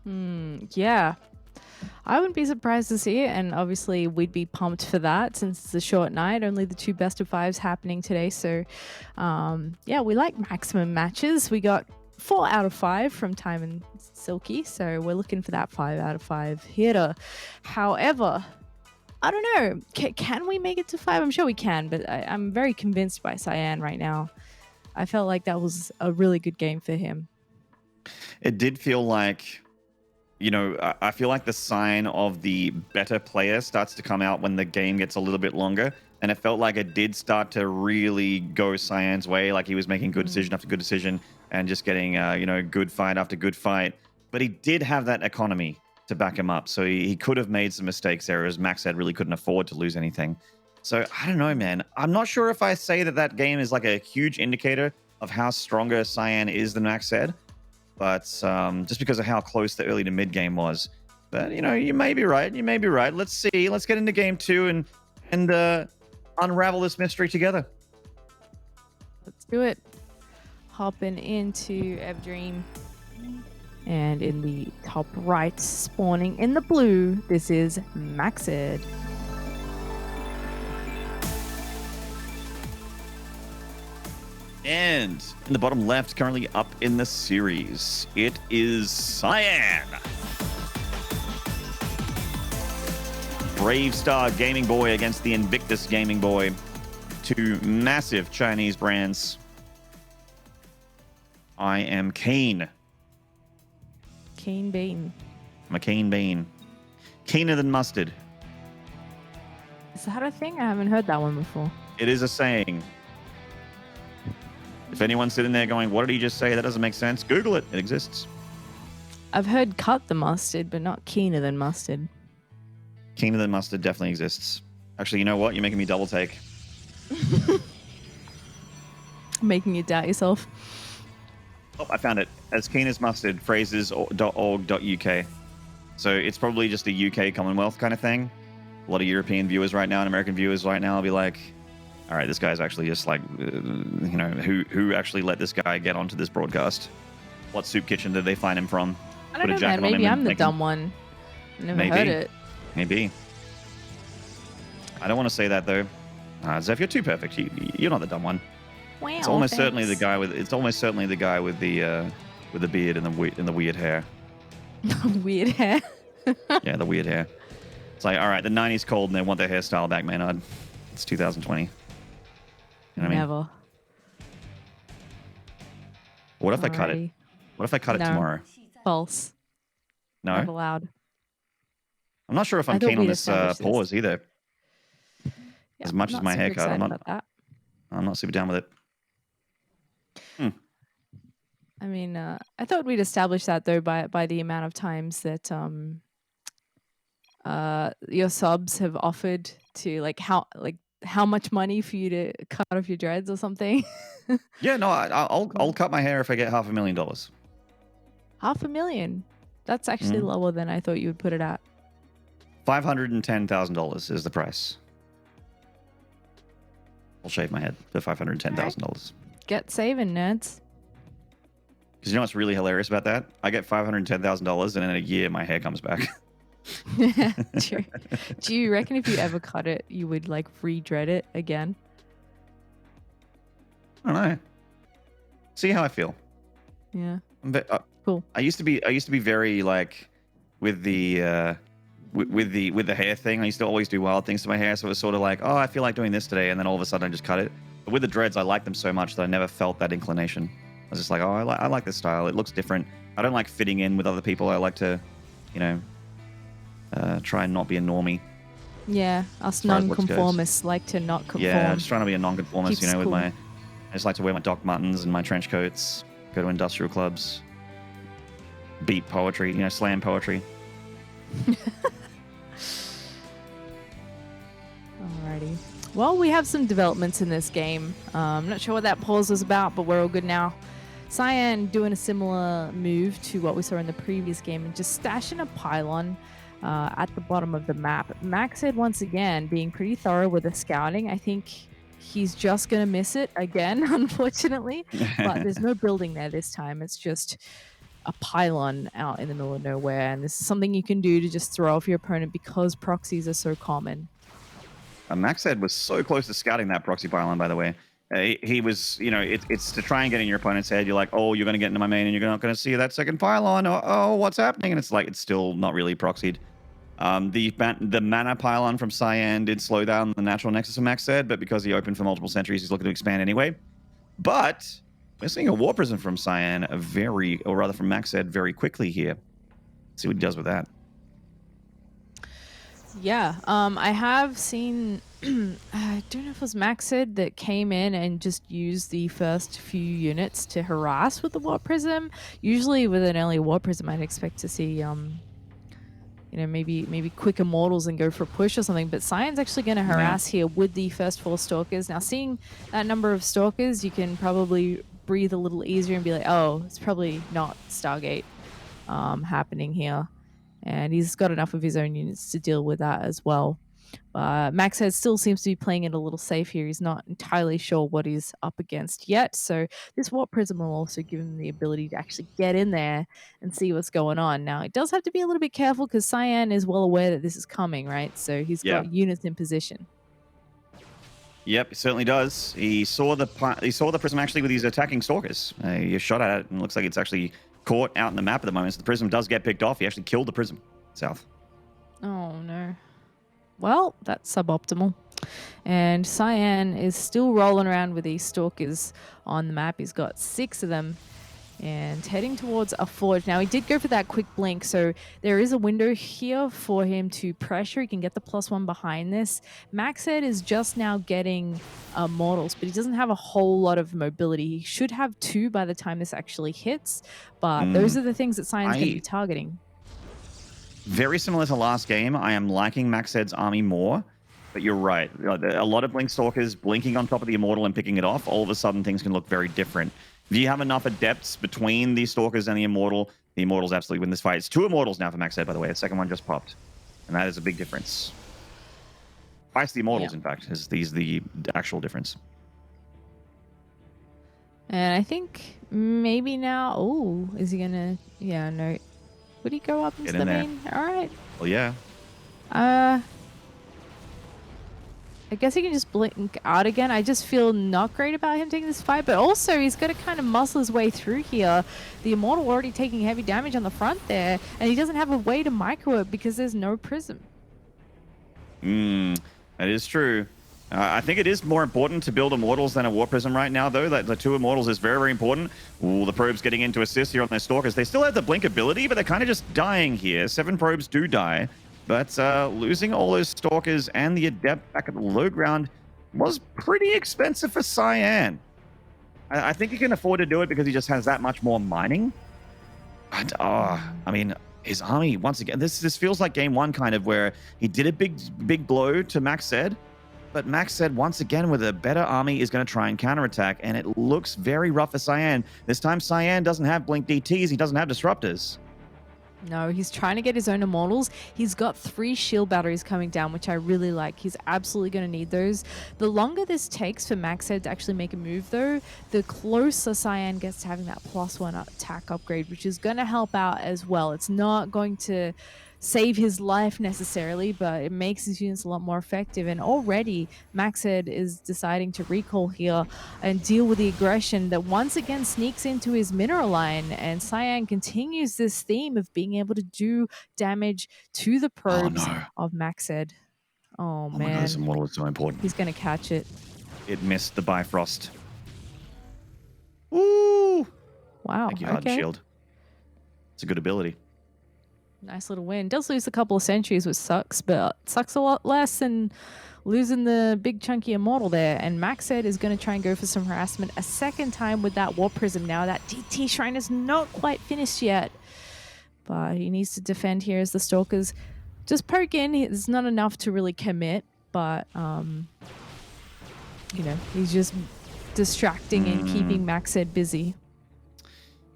Yeah. I wouldn't be surprised to see it, and obviously we'd be pumped for that since it's a short night. Only the 2 best of 5s happening today, so yeah, we like maximum matches. We got 4 out of 5 from Time and Silky, so we're looking for that 5 out of 5 hitter. However, I don't know, can we make it to 5? I'm sure we can, but I'm very convinced by Cyan right now. I felt like that was a really good game for him. It did feel like you know, I feel like the sign of the better player starts to come out when the game gets a little bit longer. And it felt like it did start to really go Cyan's way. Like he was making good decision after good decision and just getting, you know, good fight after good fight. But he did have that economy to back him up. So he could have made some mistakes there, as MacSed really couldn't afford to lose anything. So I don't know, man. I'm not sure if I say that game is like a huge indicator of how stronger Cyan is than MacSed. But just because of how close the early to mid game was. But, you know, you may be right. You may be right. Let's see. Let's get into game 2 and unravel this mystery together. Let's do it. Hopping into Evdream. And in the top right, spawning in the blue, this is MacSed. And in the bottom left, currently up in the series, it is Cyan. Brave Star Gaming Boy against the Invictus Gaming Boy. Two massive Chinese brands. I am Kane. Kane Bane. I'm a Kane Bane. Keener than mustard. Is that a thing? I haven't heard that one before. It is a saying. If anyone's sitting there going, what did he just say? That doesn't make sense. Google it. It exists. I've heard cut the mustard, but not keener than mustard. Keener than mustard definitely exists. Actually, you know what? You're making me double take. Making you doubt yourself. Oh, I found it. As keen as mustard, phrases.org.uk. So it's probably just a UK Commonwealth kind of thing. A lot of European viewers right now and American viewers right now will be like, all right, this guy's actually just like, you know, who actually let this guy get onto this broadcast? What soup kitchen did they find him from? I don't know, man. Maybe I'm the dumb one. I never heard it. Maybe. I don't want to say that though. Zev, you're too perfect. You're not the dumb one. Wow, it's almost certainly the guy with. It's almost certainly the guy with the beard and the weird hair. Weird hair. Yeah, the weird hair. It's like, all right, the '90s cold and they want their hairstyle back, Maynard. It's 2020. You know what I mean? Never. What if I cut it? What if I cut it tomorrow? False. No. Not allowed. I'm not sure if I'm keen on this pause either. Yeah, as much as my haircut, I'm not super down with it. I mean, I thought we'd establish that though by the amount of times that your subs have offered to how much money for you to cut off your dreads or something. Yeah, no, I'll cut my hair if I get $500,000. $500,000. That's actually lower than I thought you would put it at. $510,000 is the price. I'll shave my head for $510,000. Get saving, nerds. Because you know what's really hilarious about that? I get $510,000 and in a year my hair comes back. True. Do you reckon if you ever cut it, you would like re-dread it again? I don't know. See how I feel. Yeah. Cool. I used to be very like with the with the hair thing. I used to always do wild things to my hair, so it was sort of like, oh, I feel like doing this today, and then all of a sudden I just cut it. But with the dreads, I like them so much that I never felt that inclination. I was just like, oh, I like this style. It looks different. I don't like fitting in with other people. I like to, you know, try and not be a normie. Yeah, us non-conformists like to not conform. Yeah, I'm just trying to be a non-conformist, Keeps you know, cool. with my... I just like to wear my Doc Martens and my trench coats, go to industrial clubs, beat poetry, you know, slam poetry. Alrighty. Well, we have some developments in this game. I'm not sure what that pause was about, but we're all good now. Cyan doing a similar move to what we saw in the previous game and just stashing a pylon at the bottom of the map. MacSed once again being pretty thorough with the scouting. I think he's just going to miss it again, unfortunately. But there's no building there this time. It's just a pylon out in the middle of nowhere. And this is something you can do to just throw off your opponent because proxies are so common. MacSed was so close to scouting that proxy pylon, by the way. He was, you know, it's to try and get in your opponent's head. You're like, oh, you're going to get into my main and you're not going to see that second pylon. Oh, what's happening? And it's like, it's still not really proxied. The mana pylon from Cyan did slow down the natural nexus of MacSed, but because he opened for multiple sentries, he's looking to expand anyway. But we're seeing a War Prism from Cyan from MacSed very quickly here. See what he does with that. Yeah, I have seen, I don't know if it was MacSed that came in and just used the first few units to harass with the Warp Prism. Usually with an early Warp Prism, I'd expect to see, maybe quick Immortals and go for a push or something. But Cyan's actually going to harass here with the first 4 Stalkers. Now, seeing that number of Stalkers, you can probably breathe a little easier and be like, oh, it's probably not Stargate happening here. And he's got enough of his own units to deal with that as well. MacSed still seems to be playing it a little safe here. He's not entirely sure what he's up against yet. So this Warp Prism will also give him the ability to actually get in there and see what's going on. Now, it does have to be a little bit careful because Cyan is well aware that this is coming, right? So he's got units in position. Yep, it certainly does. He saw the prism actually with these attacking stalkers. He shot at it and it looks like it's actually caught out in the map at the moment. So the prism does get picked off. He actually killed the prism south. Oh, no. Well, that's suboptimal. And Cyan is still rolling around with these stalkers on the map. He's got 6 of them and heading towards a forge. Now, he did go for that quick blink, so there is a window here for him to pressure. He can get the +1 behind this. MacSed is just now getting Mortals, but he doesn't have a whole lot of mobility. He should have 2 by the time this actually hits, but those are the things that Cyan's going to be targeting. Very similar to last game, I am liking MacSed's army more, but you're right. A lot of Blink Stalkers blinking on top of the Immortal and picking it off, all of a sudden things can look very different. If you have enough adepts between the Stalkers and the Immortals absolutely win this fight. It's 2 Immortals now for MacSed, by the way. The second one just popped, and that is a big difference. Twice the Immortals, in fact, is the actual difference. And I think maybe now, oh, is he going to, yeah, no. Would he go up into the main? All right. Well, yeah. I guess he can just blink out again. I just feel not great about him taking this fight, but also he's got to kind of muscle his way through here. The Immortal already taking heavy damage on the front there, and he doesn't have a way to micro it because there's no prism. That is true. I think it is more important to build Immortals than a Warp Prism right now, though. That the 2 Immortals is very, very important. Ooh, the Probes getting into assist here on their Stalkers. They still have the blink ability, but they're kind of just dying here. 7 Probes do die, but losing all those Stalkers and the Adept back at the low ground was pretty expensive for Cyan. I think he can afford to do it because he just has that much more mining. But, I mean, his army, once again, this feels like game 1 kind of, where he did a big blow to MacSed. But MacSed, once again, with a better army, is going to try and counterattack, and it looks very rough for Cyan. This time, Cyan doesn't have Blink DTs. He doesn't have Disruptors. No, he's trying to get his own Immortals. He's got 3 shield batteries coming down, which I really like. He's absolutely going to need those. The longer this takes for MacSed to actually make a move, though, the closer Cyan gets to having that +1 attack upgrade, which is going to help out as well. It's not going to save his life necessarily, but it makes his units a lot more effective. And already MacSed is deciding to recall here and deal with the aggression that once again sneaks into his mineral line, and Cyan continues this theme of being able to do damage to the probes of MacSed. Oh man, my God, this Immortal is so important. He's gonna catch it. It missed the Bifrost. Woo! Wow. Thank you, Hardened Shield. It's a good ability. Nice little win. Does lose a couple of sentries, which sucks, but sucks a lot less than losing the big chunky Immortal there. And MacSed is going to try and go for some harassment a second time with that Warp Prism. Now that DT Shrine is not quite finished yet, but he needs to defend here as the Stalkers just poke in. It's not enough to really commit, but he's just distracting and keeping MacSed busy.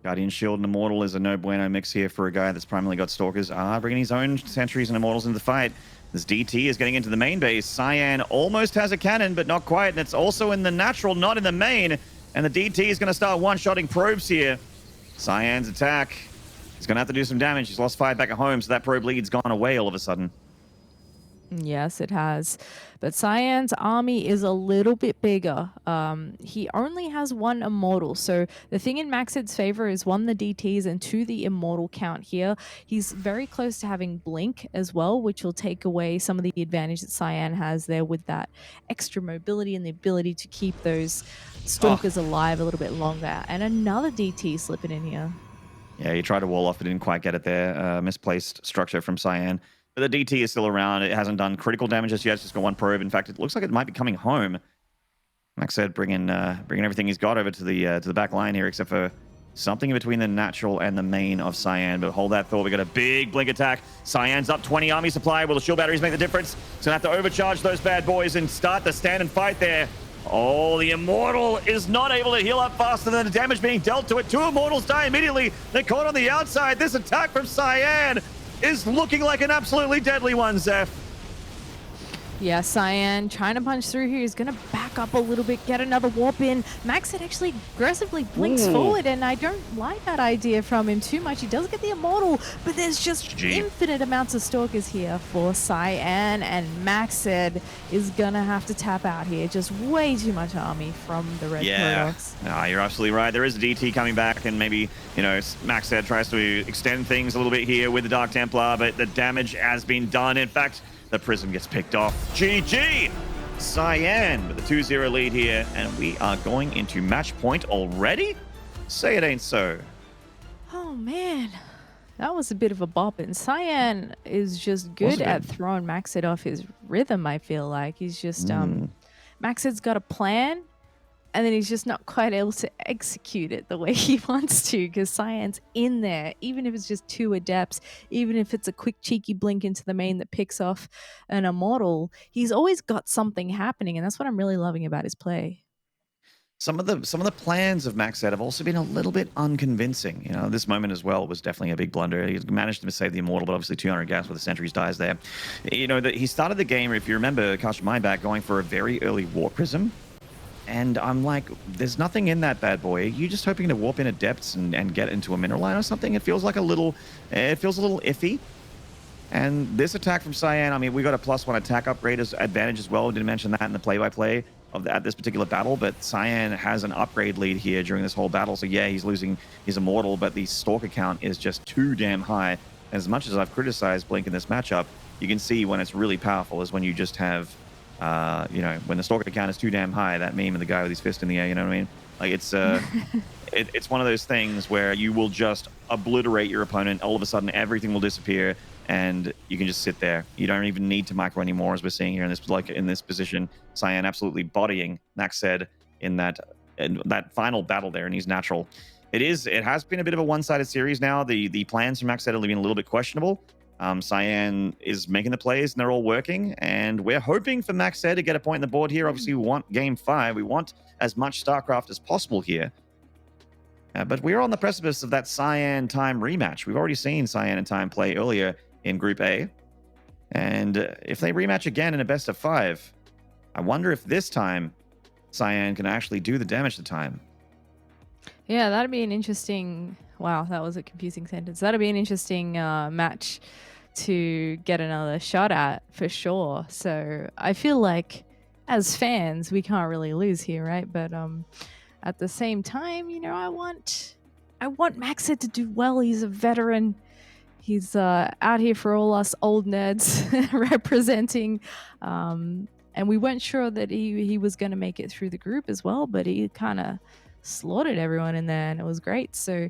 Guardian Shield and Immortal is a no bueno mix here for a guy that's primarily got Stalkers. Bringing his own Sentries and Immortals into the fight. This DT is getting into the main base. Cyan almost has a cannon, but not quite. And it's also in the natural, not in the main. And the DT is going to start one-shotting probes here. Cyan's attack is going to have to do some damage. He's lost 5 back at home, so that probe lead's gone away all of a sudden. Yes, it has. But Cyan's army is a little bit bigger. He only has 1 Immortal. So the thing in MacSed's favor is 1, the DTs, and 2, the Immortal count here. He's very close to having Blink as well, which will take away some of the advantage that Cyan has there with that extra mobility and the ability to keep those Stalkers alive a little bit longer. And another DT slipping in here. Yeah, he tried to wall off, but didn't quite get it there. Misplaced structure from Cyan. But the DT is still around. It hasn't done critical damage just yet. It's just got one probe. In fact, it looks like it might be coming home. MacSed bringing everything he's got over to the back line here, except for something in between the natural and the main of Cyan. But hold that thought. We got a big blink attack. Cyan's up 20 army supply. Will the shield batteries make the difference? He's gonna have to overcharge those bad boys and start the stand and fight there. Oh, the Immortal is not able to heal up faster than the damage being dealt to it. 2 Immortals die immediately. They're caught on the outside. This attack from Cyan is looking like an absolutely deadly one, Zeph. Yeah, Cyan trying to punch through here. He's going to back up a little bit, get another warp in. MacSed actually aggressively blinks forward, and I don't like that idea from him too much. He does get the Immortal, but there's just infinite amounts of Stalkers here for Cyan, and MacSed is going to have to tap out here. Just way too much army from the Red Paradox. No, you're absolutely right. There is a DT coming back, and maybe, you know, MacSed tries to extend things a little bit here with the Dark Templar, but the damage has been done. In fact, the Prism gets picked off. GG! Cyan with a 2-0 lead here, and we are going into match point already? Say it ain't so. Oh, man. That was a bit of a bop, and Cyan is just good at throwing MacSed off his rhythm, I feel like. He's just, MacSed's got a plan, and then he's just not quite able to execute it the way he wants to, because Cyan's in there, even if it's just 2 adepts, even if it's a quick cheeky blink into the main that picks off an Immortal, he's always got something happening, and that's what I'm really loving about his play. Some of the plans of MacSed have also been a little bit unconvincing. You know, this moment as well was definitely a big blunder. He managed to save the Immortal, but obviously 200 gas with the Sentries dies there. You know, he started the game, if you remember, cast your mind back, going for a very early Warp Prism. And I'm like, there's nothing in that bad boy. Are you just hoping to warp in adepts and get into a mineral line or something? It feels like a little iffy. And this attack from Cyan, I mean, we got a +1 attack upgrade as advantage as well. Didn't mention that in the play-by-play at this particular battle, but Cyan has an upgrade lead here during this whole battle. So yeah, he's losing his Immortal, but the Stalker count is just too damn high. As much as I've criticized Blink in this matchup, you can see when it's really powerful is when you just have you know, when the Stalker count is too damn high, that meme of the guy with his fist in the air, you know what I mean? Like, it's it's one of those things where you will just obliterate your opponent. All of a sudden, everything will disappear, and you can just sit there. You don't even need to micro anymore, as we're seeing here in this position. Cyan absolutely bodying MacSed in that final battle there, and he's natural. It has been a bit of a one-sided series now. The plans from MacSed have been a little bit questionable. Cyan is making the plays, and they're all working, and we're hoping for MacSed to get a point on the board here. Obviously, we want Game 5. We want as much StarCraft as possible here. But we're on the precipice of that Cyan Time rematch. We've already seen Cyan and Time play earlier in Group A. And if they rematch again in a best-of-5, I wonder if this time Cyan can actually do the damage to Time. Yeah, that'd be an interesting... Wow, that was a confusing sentence. That'd be an interesting match to get another shot at, for sure. So I feel like, as fans, we can't really lose here, right? But at the same time, you know, I want MacSed to do well. He's a veteran. He's out here for all us old nerds representing. And we weren't sure that he was going to make it through the group as well, but he kind of slaughtered everyone in there, and it was great. So,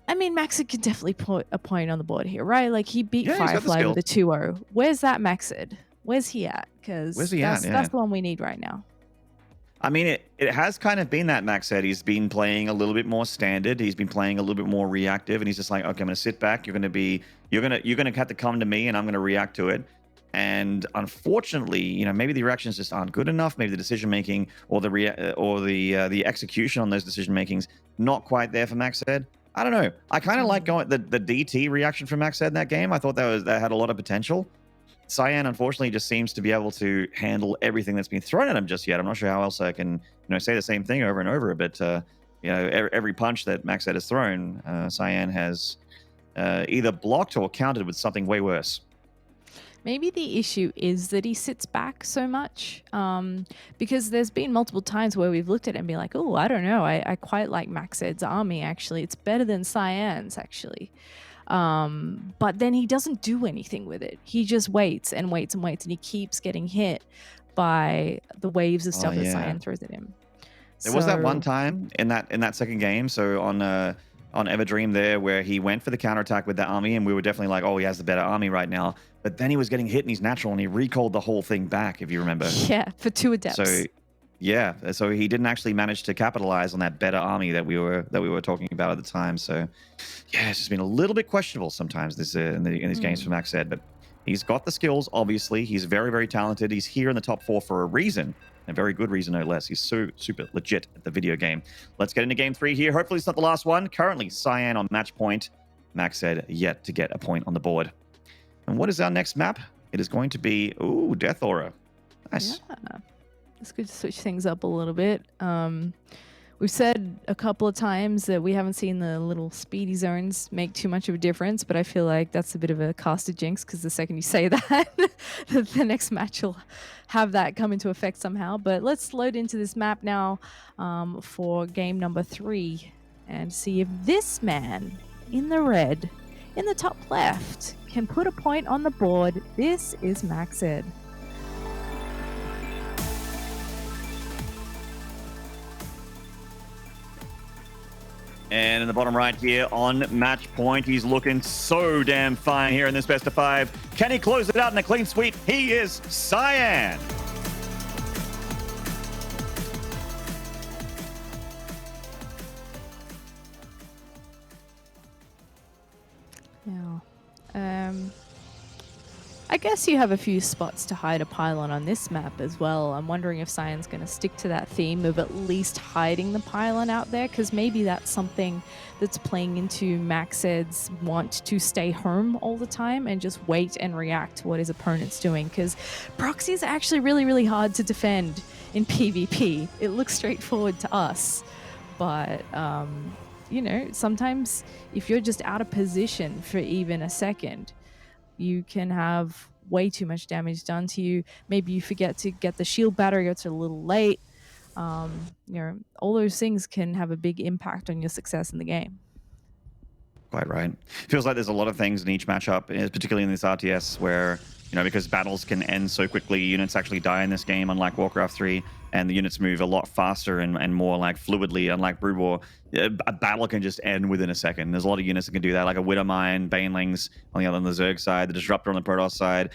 I mean, MacSed could definitely put a point on the board here, right? Like, he beat Firefly with a 2-0. Where's that MacSed? Where's he at? Because that's the one we need right now. I mean, it has kind of been that MacSed. He's been playing a little bit more standard. He's been playing a little bit more reactive, and he's just like, okay, I'm going to sit back. You're going to have to come to me, and I'm going to react to it. And unfortunately, you know, maybe the reactions just aren't good enough. Maybe the decision making or the execution on those decision makings not quite there for MacSed. I don't know. I kind of like going the DT reaction from MacSed in that game. I thought that had a lot of potential. Cyan unfortunately just seems to be able to handle everything that's been thrown at him just yet. I'm not sure how else I can say the same thing over and over. But you know, every punch that MacSed has thrown, Cyan has either blocked or countered with something way worse. Maybe the issue is that he sits back so much, because there's been multiple times where we've looked at it and be like, oh, I don't know. I quite like MacSed's army, actually. It's better than Cyan's, actually. But then he doesn't do anything with it. He just waits and waits and waits, and he keeps getting hit by the waves of stuff that Cyan throws at him. There was that one time in that second game. So on on Everdream there, where he went for the counterattack with the army, and we were definitely like, oh, he has the better army right now. But then he was getting hit in his natural, and he recalled the whole thing back, if you remember. Yeah, for 2 adepts. So, yeah, so he didn't actually manage to capitalize on that better army that we were talking about at the time. So, yeah, it's just been a little bit questionable sometimes in these games for MacSed, but he's got the skills. Obviously, he's very, very talented. He's here in the top 4 for a reason. A very good reason, no less. He's so super legit at the video game. Let's get into game 3 here. Hopefully it's not the last one. Currently, Cyan on match point. MacSed yet to get a point on the board. And what is our next map? It is going to be, ooh, Death Aura. Nice. Yeah. It's good to switch things up a little bit. We've said a couple of times that we haven't seen the little speedy zones make too much of a difference, but I feel like that's a bit of a caster jinx, because the second you say that, the next match will have that come into effect somehow. But let's load into this map now for game number 3 and see if this man in the red, in the top left, can put a point on the board. This is MacSed. And in the bottom right here on match point, he's looking so damn fine here in this best of 5. Can he close it out in a clean sweep? He is Cyan. Now, I guess you have a few spots to hide a pylon on this map as well. I'm wondering if Cyan's going to stick to that theme of at least hiding the pylon out there, because maybe that's something that's playing into MacSed's want to stay home all the time and just wait and react to what his opponent's doing, because proxies are actually really, really hard to defend in PvP. It looks straightforward to us, but you know, sometimes if you're just out of position for even a second, you can have way too much damage done to you. Maybe you forget to get the shield battery, or it's a little late. You know, all those things can have a big impact on your success in the game. Quite right. Feels like there's a lot of things in each matchup, particularly in this RTS, where, you know, because battles can end so quickly, units actually die in this game, unlike Warcraft 3, and the units move a lot faster and more like fluidly, unlike Brood War. A battle can just end within a second. There's a lot of units that can do that, like a Widowmine, Banelings on the Zerg side, the Disruptor on the Protoss side,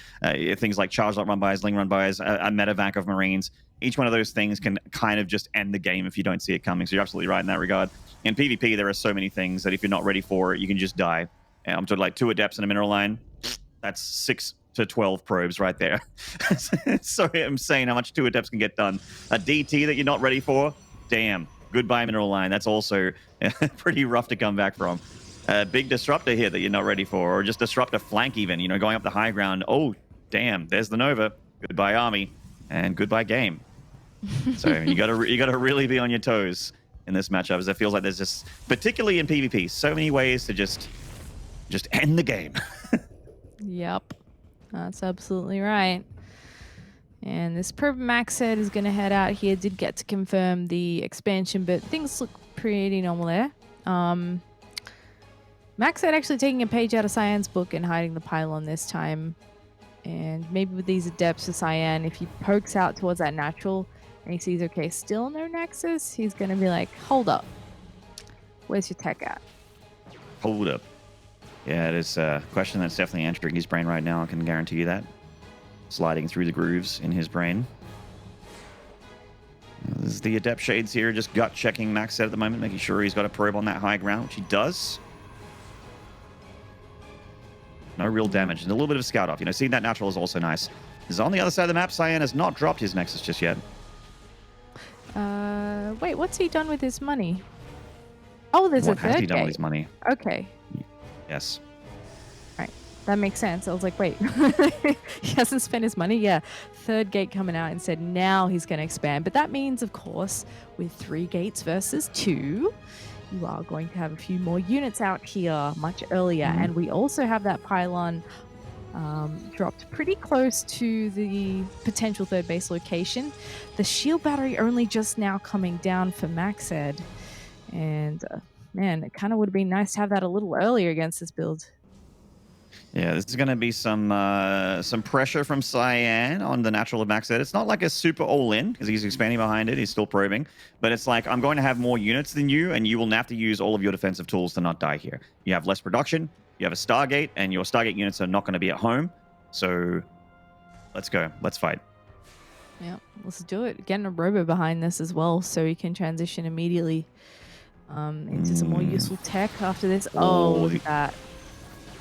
things like Charge Lot Run-Bys, Ling Run-Bys, a Medevac of Marines. Each one of those things can kind of just end the game if you don't see it coming. So you're absolutely right in that regard. In PvP, there are so many things that if you're not ready for it, you can just die. I'm talking like 2 Adepts in a Mineral Line. That's 6 to 12 probes right there. Sorry, I'm saying how much 2 Adepts can get done. A DT that you're not ready for, damn. Goodbye Mineral Line. That's also pretty rough to come back from. A big Disruptor here that you're not ready for, or just Disrupt a flank even, you know, going up the high ground. Oh, damn, there's the Nova. Goodbye army, and goodbye game. So you gotta really be on your toes in this matchup, as it feels like there's just, particularly in PvP, so many ways to just end the game. Yep, that's absolutely right. And this probe MacSed is going to head out here. Did get to confirm the expansion, but things look pretty normal there. MacSed actually taking a page out of Cyan's book and hiding the pylon this time. And maybe with these adepts for Cyan, if he pokes out towards that natural and he sees, okay, still no Nexus, he's going to be like, hold up. Where's your tech at? Hold up. Yeah, it is a question that's definitely entering his brain right now. I can guarantee you that. Sliding through the grooves in his brain. This is the Adept Shades here, just gut checking MacSed at the moment, making sure he's got a probe on that high ground, which he does. No real damage, and a little bit of scout off. You know, seeing that natural is also nice. Is on the other side of the map. Cyan has not dropped his Nexus just yet. Wait, what's he done with his money? Oh, there's a third What has he done gate. with his money? Okay. Yes. Right. That makes sense. I was like, wait, he hasn't spent his money? Yeah. Third gate coming out and said now he's going to expand. But that means, of course, with 3 gates versus 2, you are going to have a few more units out here much earlier. And we also have that pylon dropped pretty close to the potential third base location. The shield battery only just now coming down for MacSed. And man, it kind of would have been nice to have that a little earlier against this build. Yeah, this is going to be some pressure from Cyan on the natural of MacSed. It's not like a super all-in because he's expanding behind it. He's still probing. But it's like, I'm going to have more units than you, and you will have to use all of your defensive tools to not die here. You have less production, you have a Stargate, and your Stargate units are not going to be at home. So let's go. Let's fight. Yeah, let's do it. Getting a robo behind this as well so he can transition immediately into some more useful tech after this. Oh, look at that.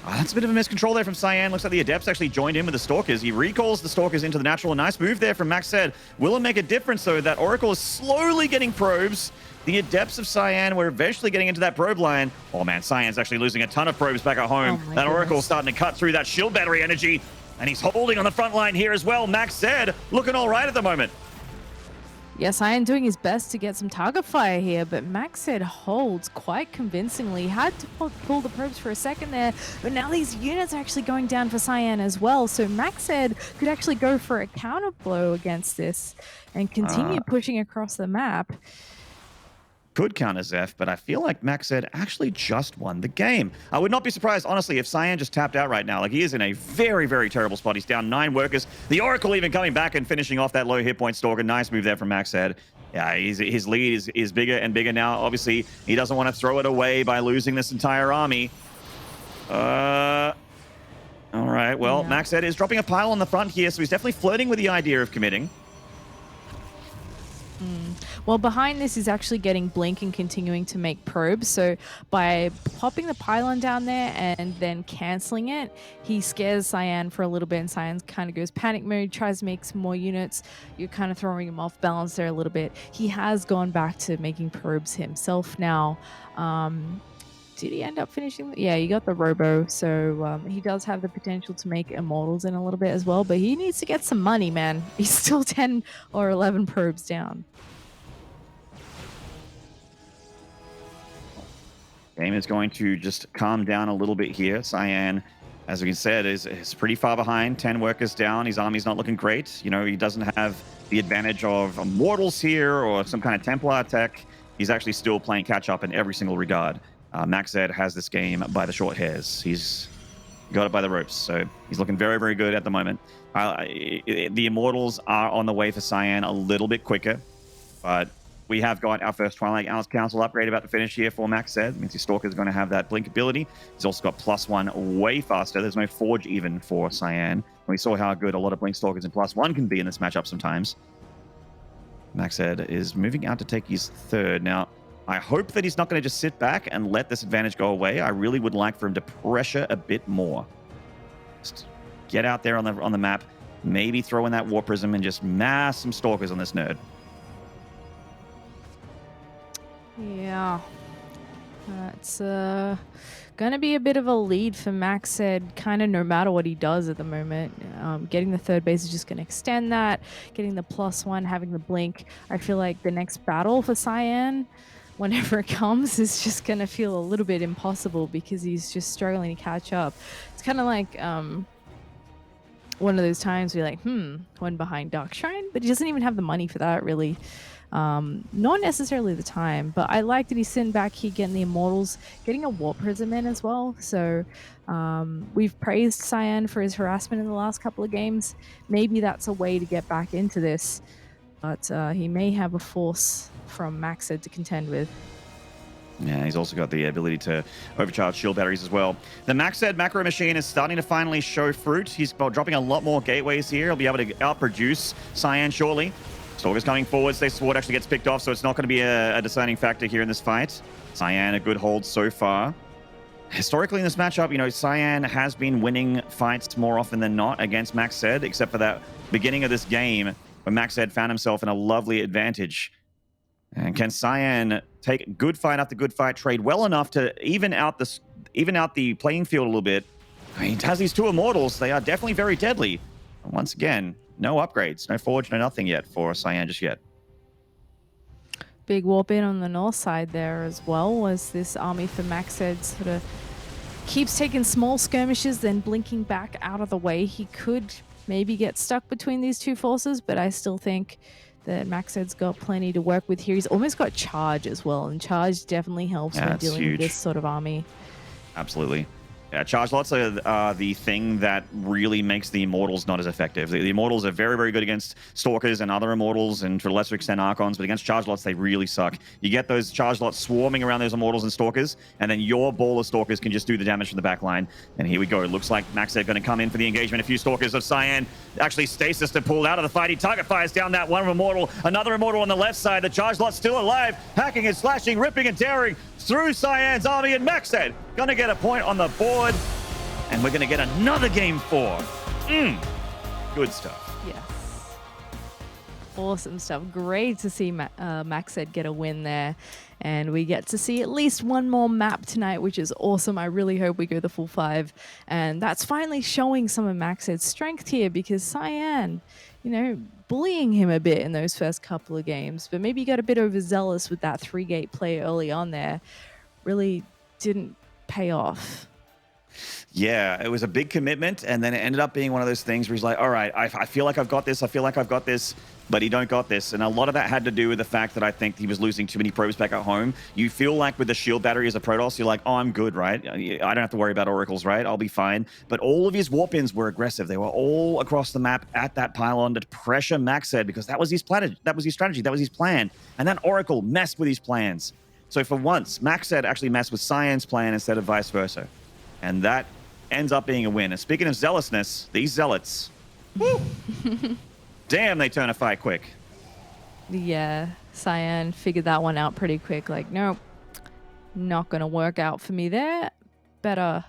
Oh, that's a bit of a miscontrol there from Cyan. Looks like the Adepts actually joined in with the Stalkers. He recalls the Stalkers into the natural. A nice move there from MacSed. Will it make a difference, though? That Oracle is slowly getting probes. The Adepts of Cyan were eventually getting into that probe line. Oh, man, Cyan's actually losing a ton of probes back at home. Oh, that Oracle's starting to cut through that shield battery energy. And he's holding on the front line here as well. MacSed looking all right at the moment. Yes, Cyan doing his best to get some target fire here, but MacSed holds quite convincingly. Had to pull the probes for a second there, but now these units are actually going down for Cyan as well. So MacSed could actually go for a counter blow against this and continue pushing across the map. Could counter Zeph, but I feel like MacSed actually just won the game. I would not be surprised, honestly, if Cyan just tapped out right now. Like, he is in a very, very terrible spot. He's down 9 workers. The Oracle even coming back and finishing off that low hit point Stalker. Nice move there from MacSed. Yeah, his lead is bigger and bigger now. Obviously, he doesn't want to throw it away by losing this entire army. All right, well, yeah. MacSed is dropping a pile on the front here, so he's definitely flirting with the idea of committing. Well, behind this is actually getting Blink and continuing to make probes. So by popping the pylon down there and then canceling it, he scares Cyan for a little bit, and Cyan kind of goes panic mode, tries to make some more units. You're kind of throwing him off balance there a little bit. He has gone back to making probes himself now. Did he end up finishing? Yeah, he got the robo, so he does have the potential to make immortals in a little bit as well, but he needs to get some money, man. He's still 10 or 11 probes down. Game is going to just calm down a little bit here. Cyan, as we said, is pretty far behind. 10 workers down. His army's not looking great. You know, he doesn't have the advantage of immortals here or some kind of Templar tech. He's actually still playing catch up in every single regard. MacSed has this game by the short hairs. He's got it by the ropes, so he's looking very, very good at the moment. The immortals are on the way for Cyan a little bit quicker, but we have got our first Twilight Council upgrade about to finish here for MacSed. Means his Stalker is going to have that blink ability. He's also got +1 way faster. There's no Forge even for Cyan. We saw how good a lot of Blink Stalkers in +1 can be in this matchup sometimes. MacSed is moving out to take his third. Now, I hope that he's not going to just sit back and let this advantage go away. I really would like for him to pressure a bit more. Just get out there on the map, maybe throw in that War Prism and just mass some Stalkers on this nerd. Yeah, it's going to be a bit of a lead for MacSed, kind of no matter what he does at the moment. Getting the third base is just going to extend that. Getting the +1, having the blink. I feel like the next battle for Cyan, whenever it comes, is just going to feel a little bit impossible because he's just struggling to catch up. It's kind of like one of those times where you're like, one behind Dark Shrine, but he doesn't even have the money for that, really. Not necessarily the time, but I like that he's sitting back here getting the immortals, getting a Warp Prism in as well. So we've praised Cyan for his harassment in the last couple of games. Maybe that's a way to get back into this, but he may have a force from MacSed to contend with. Yeah, he's also got the ability to overcharge shield batteries as well. The MacSed macro machine is starting to finally show fruit. He's dropping a lot more gateways here. He'll be able to outproduce Cyan shortly. Stalker's coming forward. Stay Sword actually gets picked off, so it's not going to be a discerning factor here in this fight. Cyan, a good hold so far. Historically in this matchup, you know, Cyan has been winning fights more often than not against MacSed, except for that beginning of this game when MacSed found himself in a lovely advantage. And can Cyan take good fight after good fight, trade well enough to even out the playing field a little bit? I mean, he has these 2 immortals. They are definitely very deadly. And once again, no upgrades, no Forge, no nothing yet for Cyan just yet. Big warp in on the north side there as well, as this army for MacSed sort of keeps taking small skirmishes, then blinking back out of the way. He could maybe get stuck between these 2 forces, but I still think that MacSed's got plenty to work with here. He's almost got charge as well, and charge definitely helps when dealing with this sort of army. Absolutely. Yeah, charge lots are the thing that really makes the Immortals not as effective. The Immortals are very, very good against Stalkers and other Immortals, and to a lesser extent Archons, but against charge lots, they really suck. You get those charge lots swarming around those Immortals and Stalkers, and then your ball of Stalkers can just do the damage from the back line. And here we go. It looks like MacSed going to come in for the engagement. A few Stalkers of Cyan. Actually, Stasis to pull out of the fight. He target fires down that one Immortal. Another Immortal on the left side. The charge lot's still alive. Hacking and slashing, ripping and tearing through Cyan's army, and MacSed going to get a point on the board. And we're going to get another game 4. Good stuff. Yes. Awesome stuff. Great to see MacSed get a win there. And we get to see at least one more map tonight, which is awesome. I really hope we go the full 5. And that's finally showing some of MacSed's strength here, because Cyan, you know, bullying him a bit in those first couple of games. But maybe he got a bit overzealous with that 3-gate play early on there. Really didn't pay off. Yeah, it was a big commitment, and then it ended up being one of those things where he's like, all right, I feel like I've got this, but he don't got this. And a lot of that had to do with the fact that I think he was losing too many probes back at home. You feel like with the shield battery as a Protoss, you're like, oh, I'm good, right? I don't have to worry about oracles, right? I'll be fine. But all of his warp-ins were aggressive. They were all across the map at that pylon to pressure MacSed, because that was his plan, that was his strategy, that was his plan. And that oracle messed with his plans. So for once, MacSed actually messed with Cyan's plan instead of vice versa. And that ends up being a win. And speaking of zealousness, these zealots, woo, damn, they turn a fight quick. Yeah, Cyan figured that one out pretty quick. Like, nope, not going to work out for me there. Better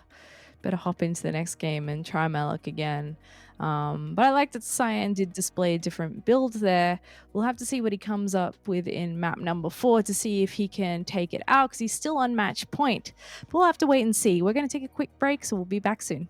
hop into the next game and try my luck again. But I like that Cyan did display a different build there. We'll have to see what he comes up with in map number 4 to see if he can take it out, because he's still on match point. But we'll have to wait and see. We're going to take a quick break, so we'll be back soon.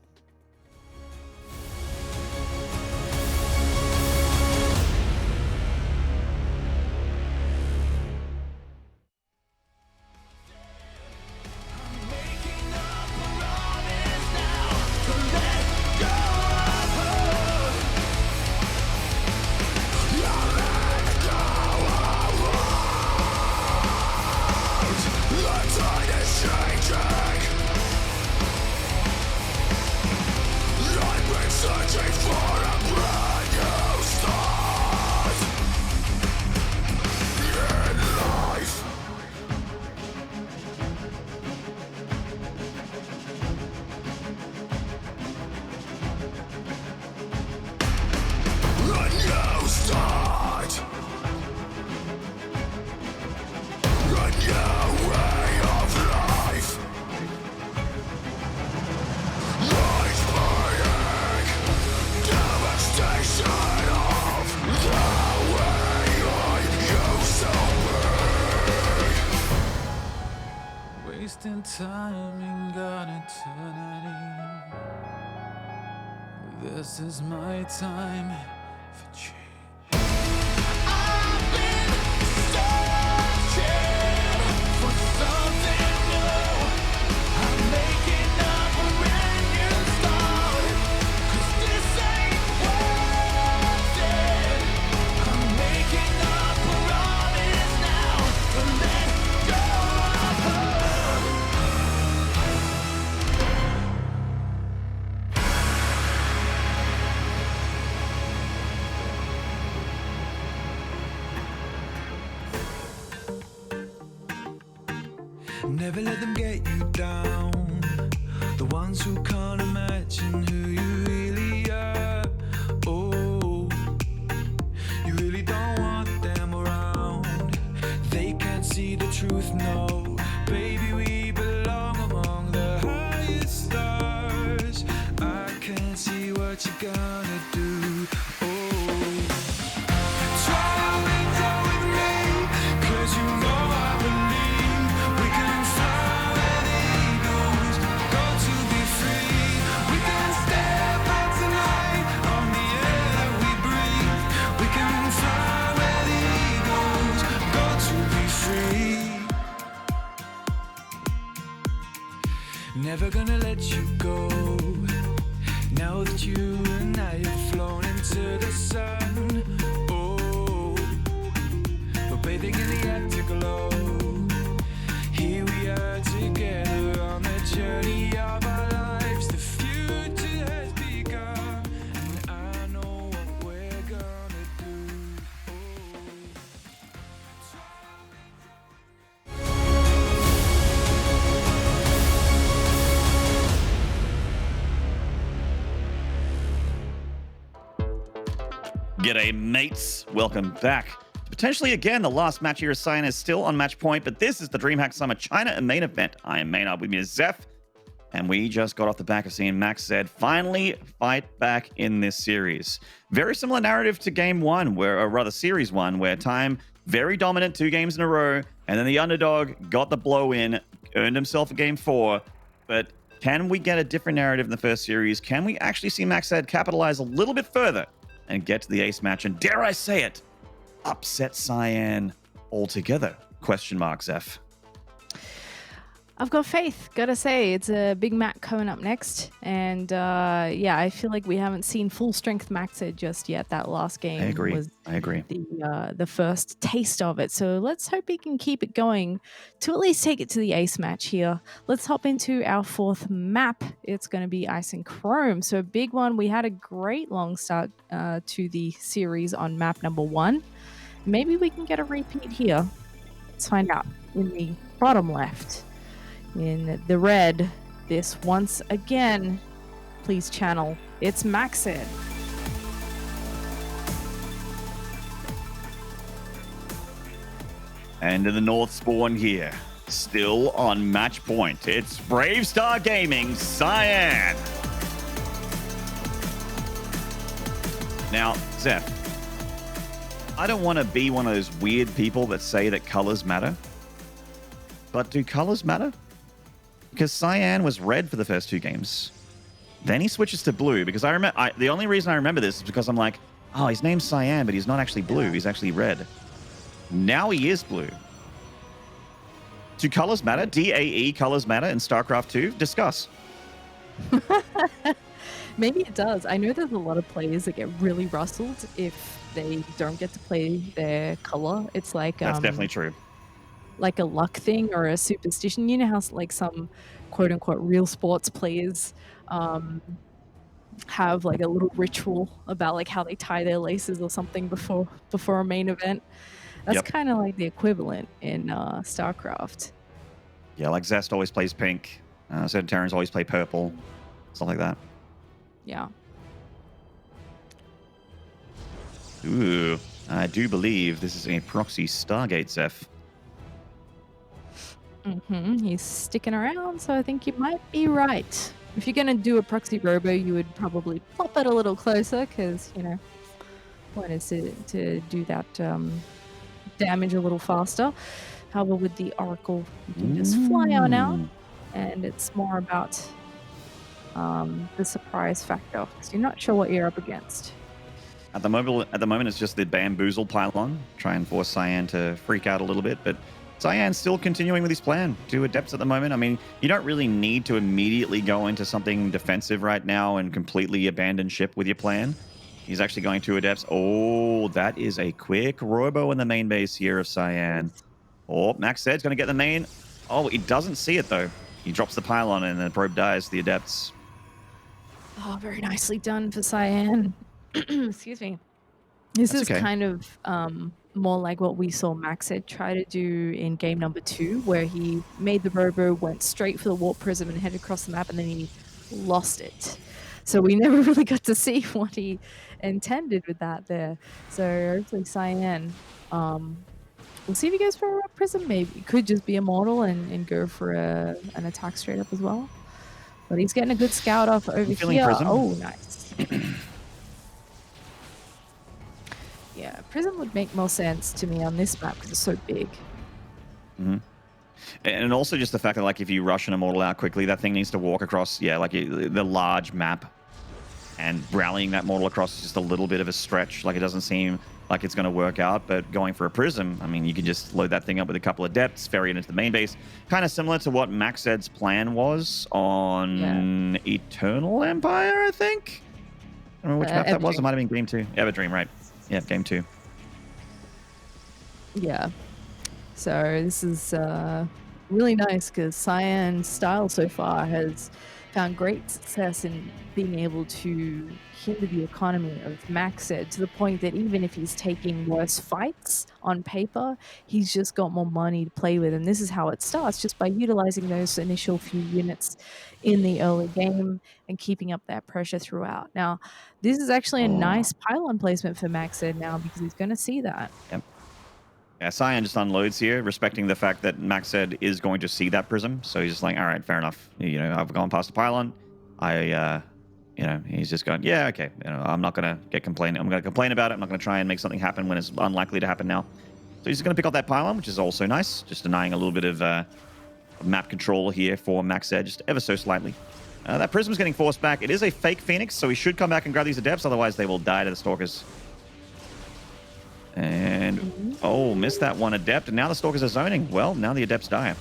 Wasting time in God eternity. This is my time for change. I've been searching for something new. I'm making up a brand new start, 'cause this ain't worth it. I'm making up a promise now to let go of her. Never let them get you down. The ones who can't imagine who you really are. Oh, you really don't want them around. They can't see the truth, no. Baby, we belong among the highest stars. I can't see what you're gonna do. Oh, try a window with me, 'cause you know I believe we can fly where the eagles go to be free. We can step out tonight on the air that we breathe. We can fly where the eagles go to be free. Never gonna let you go. Now that you and I have flown into the sun. Oh, we're bathing in the afterglow. Here we are together on the journey of our lives. G'day, mates. Welcome back. Potentially, again, the last match here is Cyan is still on match point, but this is the DreamHack Summer China main event. I am Maynard, with me is Zeph, and we just got off the back of seeing MacSed finally fight back in this series. Very similar narrative to game one, or rather series one, where Time, very dominant 2 games in a row, and then the underdog got the blow in, earned himself a game 4, but can we get a different narrative in the first series? Can we actually see MacSed capitalize a little bit further and get to the ace match, and dare I say it, upset Cyan altogether? Question mark, Zeph. I've got faith. Gotta say, it's a big Mac coming up next, and yeah, I feel like we haven't seen full strength MacSed just yet. That last game was the first taste of it. So let's hope he can keep it going to at least take it to the ace match here. Let's hop into our 4th map. It's going to be Ice and Chrome. So a big one. We had a great long start to the series on map number 1. Maybe we can get a repeat here. Let's find out in the bottom left. In the red, this once again, please channel, it's MacSed. And in the North spawn here, still on match point, it's Brave Star Gaming, Cyan. Now, Zeph, I don't want to be one of those weird people that say that colors matter, but do colors matter? Because Cyan was red for the first 2 games. Then he switches to blue, because I remember the only reason I remember this is because I'm like, oh, his name's Cyan, but he's not actually blue. He's actually red. Now he is blue. Do colors matter? DAE colors matter in StarCraft 2? Discuss. Maybe it does. I know there's a lot of players that get really rustled if they don't get to play their color. It's like that's definitely true. Like a luck thing or a superstition. You know how like some quote unquote real sports players have like a little ritual about like how they tie their laces or something before a main event. That's kind of like the equivalent in StarCraft. Yeah, like Zest always plays pink. Certain Terrans always play purple. Stuff like that. Yeah. Ooh, I do believe this is a proxy Stargate, Zeph. He's sticking around, so I think you might be right. If you're going to do a proxy robo, you would probably plop it a little closer, because, you know, point is to do that damage a little faster. However, with the Oracle, you can just fly on out, and it's more about the surprise factor, because you're not sure what you're up against. At the moment, it's just the bamboozle pylon, try and force Cyan to freak out a little bit, but Cyan's still continuing with his plan. 2 adepts at the moment. I mean, you don't really need to immediately go into something defensive right now and completely abandon ship with your plan. He's actually going 2 adepts. Oh, that is a quick robo in the main base here of Cyan. Oh, MacSed's going to get the main. Oh, he doesn't see it, though. He drops the pylon and the probe dies to the adepts. Oh, very nicely done for Cyan. Excuse me. This is kind of more like what we saw MacSed try to do in game number 2, where he made the robo, went straight for the warp prism and headed across the map, and then he lost it. So we never really got to see what he intended with that there. So hopefully Cyan, we'll see if he goes for a warp prism. Maybe he could just be immortal and go for an attack straight up as well. But he's getting a good scout off over here. Prism? Oh, nice. Yeah, Prism would make more sense to me on this map because it's so big. And also just the fact that, like, if you rush an immortal out quickly, that thing needs to walk across, like the large map. And rallying that mortal across is just a little bit of a stretch. Like, it doesn't seem like it's going to work out. But going for a prism, I mean, you can just load that thing up with a couple of depths, ferry it into the main base. Kind of similar to what MacSed's plan was on Eternal Empire, I think. I don't know which map that was. It might have been game 2. Everdream, right. Yeah, game 2. Yeah. So this is really nice because Cyan's style so far has found great success in being able to hinder the economy of MacSed to the point that even if he's taking worse fights on paper, he's just got more money to play with. And this is how it starts, just by utilizing those initial few units in the early game and keeping up that pressure throughout. Now, this is actually a nice pylon placement for MacSed now because he's going to see that. Yep. Yeah, Cyan just unloads here, respecting the fact that MacSed is going to see that prism. So he's just like, all right, fair enough. You know, I've gone past the pylon. You know, he's just going, yeah, okay. You know, I'm not going to get complaining. I'm going to complain about it. I'm not going to try and make something happen when it's unlikely to happen now. So he's going to pick up that pylon, which is also nice. Just denying a little bit of map control here for MacSed, just ever so slightly. That prism's getting forced back. It is a fake Phoenix, so he should come back and grab these adepts. Otherwise, they will die to the Stalkers. And, oh, missed that one adept. And now the Stalkers are zoning. Well, now the adepts die.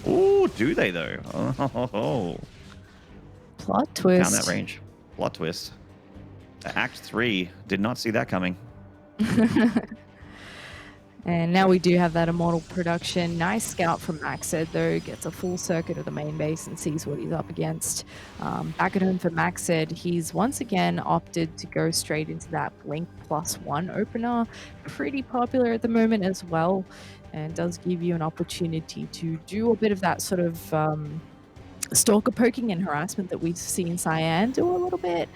Ooh, do they, though? Oh. Plot twist. Found that range. Plot twist. Act 3. Did not see that coming. And now we do have that immortal production. Nice scout from MacSed, though. Gets a full circuit of the main base and sees what he's up against. Back at home for MacSed, he's once again opted to go straight into that Blink +1 opener. Pretty popular at the moment as well, and does give you an opportunity to do a bit of that sort of stalker poking and harassment that we've seen Cyan do a little bit.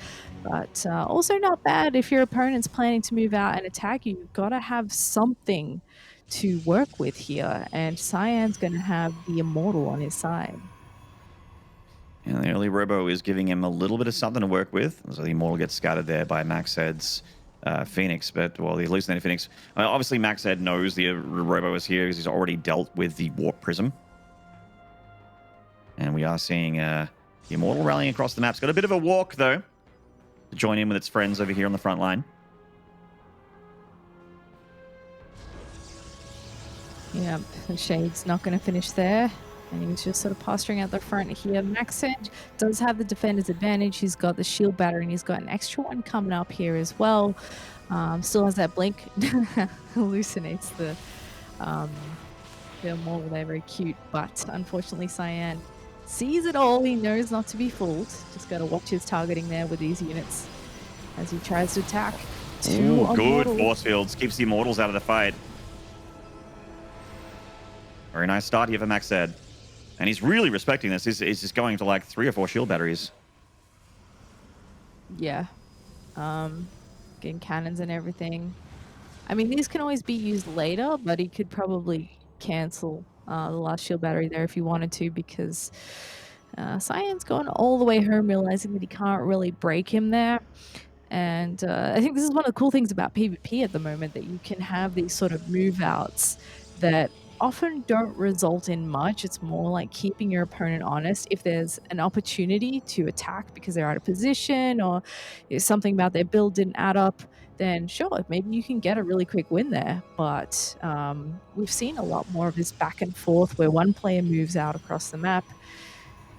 But also not bad if your opponent's planning to move out and attack you. You've got to have something to work with here. And Cyan's going to have the Immortal on his side. And the early Robo is giving him a little bit of something to work with. So the Immortal gets scattered there by MacSed's Phoenix. But, well, the hallucinated Phoenix. Obviously, MacSed knows the Robo is here because he's already dealt with the Warp Prism. And we are seeing the Immortal rallying across the map. It's got a bit of a walk, though, to join in with its friends over here on the front line. Yep, the Shade's not going to finish there. And he's just sort of posturing out the front here. MacSed does have the defender's advantage. He's got the shield battery, and he's got an extra one coming up here as well. Still has that blink. Hallucinates the Immortal there, very cute. But unfortunately, Cyan sees it all. He knows not to be fooled. Just got to watch his targeting there with these units as he tries to attack. Ooh, good force fields. Keeps the Immortals out of the fight. Very nice start here for MacSed. And he's really respecting this. He's just going to like 3 or 4 shield batteries. Yeah. Getting cannons and everything. I mean, these can always be used later, but he could probably cancel the last shield battery there if he wanted to, because Cyan's gone all the way home realizing that he can't really break him there. And I think this is one of the cool things about PvP at the moment, that you can have these sort of move outs that often don't result in much. It's more like keeping your opponent honest. If there's an opportunity to attack because they're out of position, or if something about their build didn't add up, then sure, maybe you can get a really quick win there. But we've seen a lot more of this back and forth where one player moves out across the map,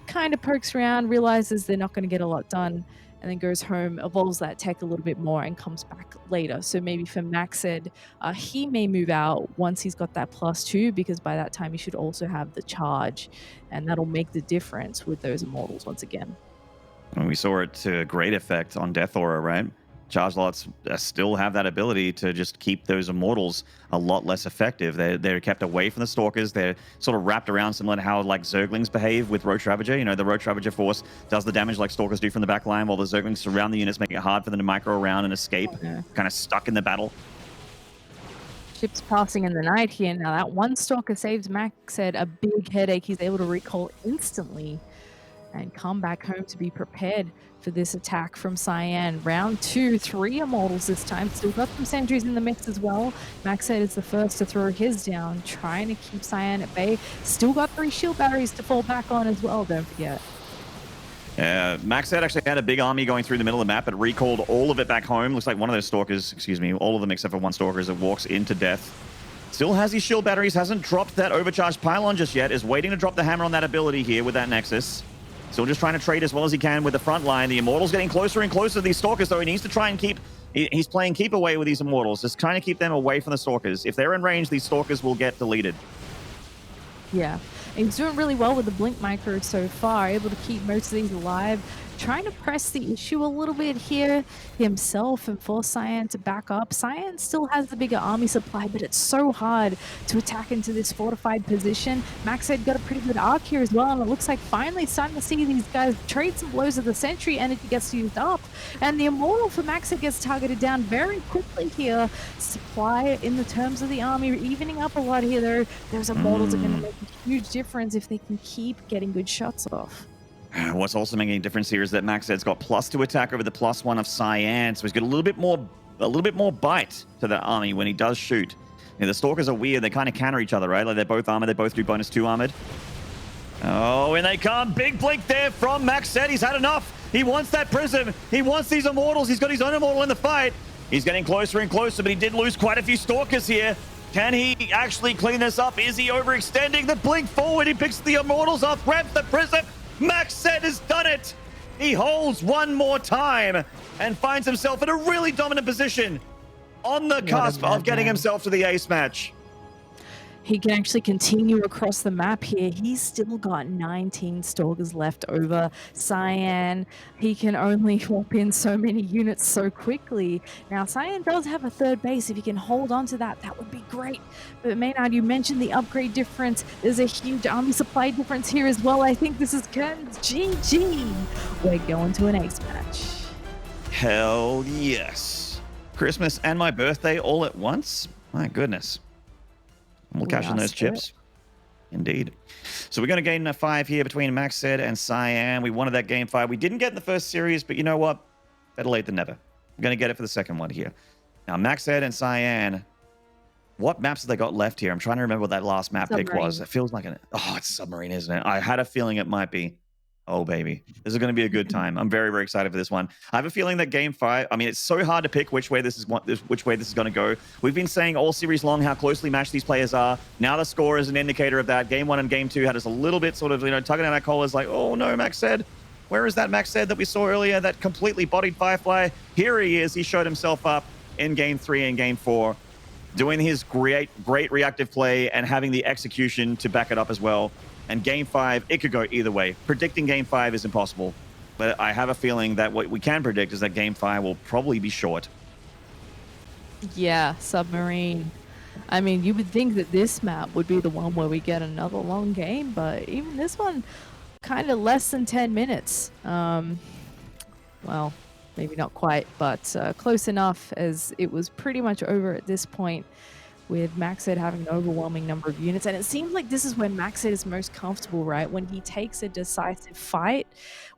kind of pokes around, realizes they're not going to get a lot done, and then goes home, evolves that tech a little bit more, and comes back later. So maybe for MacSed, he may move out once he's got that +2, because by that time he should also have the charge, and that'll make the difference with those Immortals once again. And we saw it to great effect on Death Aura, right? Charge lots still have that ability to just keep those Immortals a lot less effective. They're kept away from the Stalkers. They're sort of wrapped around, similar to how like Zerglings behave with Roach Ravager. You know, the Roach Ravager force does the damage like Stalkers do from the back line, while the Zerglings surround the units, making it hard for them to micro around and escape, kind of stuck in the battle. Ships passing in the night here. Now that one Stalker saves MacSed a big headache. He's able to recall instantly and come back home to be prepared for this attack from Cyan. Round 2, 3 Immortals this time. Still got some sentries in the mix as well. MacSed is the first to throw his down, trying to keep Cyan at bay. Still got 3 shield batteries to fall back on as well, don't forget. Yeah, MacSed actually had a big army going through the middle of the map, but recalled all of it back home. Looks like one of those Stalkers, excuse me, all of them except for one Stalker, as it walks into death. Still has his shield batteries, hasn't dropped that overcharged pylon just yet, is waiting to drop the hammer on that ability here with that Nexus. Still just trying to trade as well as he can with the front line. The Immortals getting closer and closer to these Stalkers, though. He needs to try and keep... He's playing keep away with these Immortals, just trying to keep them away from the Stalkers. If they're in range, these Stalkers will get deleted. Yeah. And he's doing really well with the blink micro so far, able to keep most of these alive. Trying to press the issue a little bit here himself and force Cyan to back up. Cyan still has the bigger army supply, but it's so hard to attack into this fortified position. MacSed got a pretty good arc here as well, and it looks like finally starting to see these guys trade some blows of the sentry. Energy gets used up, and the Immortal for MacSed gets targeted down very quickly here. Supply in the terms of the army evening up a lot here, though. Those Immortals are going to make a huge difference if they can keep getting good shots off. What's also making a difference here is that MacSed's got +2 attack over the +1 of Cyan, so he's got a little bit more bite to the army when he does shoot. You know, the Stalkers are weird; they kind of counter each other, right? Like they're both armored, they both do -2 armored. Oh, and they come! Big blink there from MacSed. He's had enough. He wants that Prism. He wants these Immortals. He's got his own Immortal in the fight. He's getting closer and closer, but he did lose quite a few Stalkers here. Can he actually clean this up? Is he overextending? The blink forward. He picks the Immortals up, grabs the Prism. MacSed has done it. He holds one more time and finds himself in a really dominant position on the cusp of getting himself to the ace match. He can actually continue across the map here. He's still got 19 Stalkers left over. Cyan, he can only swap in so many units so quickly. Now, Cyan does have a third base. If he can hold on to that, that would be great. But Maynard, you mentioned the upgrade difference. There's a huge army supply difference here as well. I think this is Kern's GG. We're going to an ace match. Hell yes. Christmas and my birthday all at once? My goodness. We'll cash in those chips. Indeed. So we're going to gain a 5 here between MacSed and Cyan. We wanted that game 5. We didn't get in the first series, but you know what? Better late than never. We're going to get it for the second one here. Now, MacSed and Cyan, what maps have they got left here? I'm trying to remember what that last map pick was. It feels like it's Submarine, isn't it? I had a feeling it might be. Oh, baby. This is going to be a good time. I'm very, very excited for this one. I have a feeling that game 5, I mean, it's so hard to pick which way this is going to go. We've been saying all series long how closely matched these players are. Now the score is an indicator of that. Game 1 and Game 2 had us a little bit sort of, tugging at our collars like, oh, no, MacSed. Where is that MacSed that we saw earlier, that completely bodied Firefly? Here he is. He showed himself up in Game 3 and Game 4, doing his great reactive play and having the execution to back it up as well. And Game 5, it could go either way. Predicting Game 5 is impossible. But I have a feeling that what we can predict is that Game 5 will probably be short. Yeah, Submarine. I mean, you would think that this map would be the one where we get another long game, but even this one, kind of less than 10 minutes. Well, maybe not quite, but close enough, as it was pretty much over at this point, with MacSed having an overwhelming number of units. And it seems like this is when MacSed is most comfortable, right? When he takes a decisive fight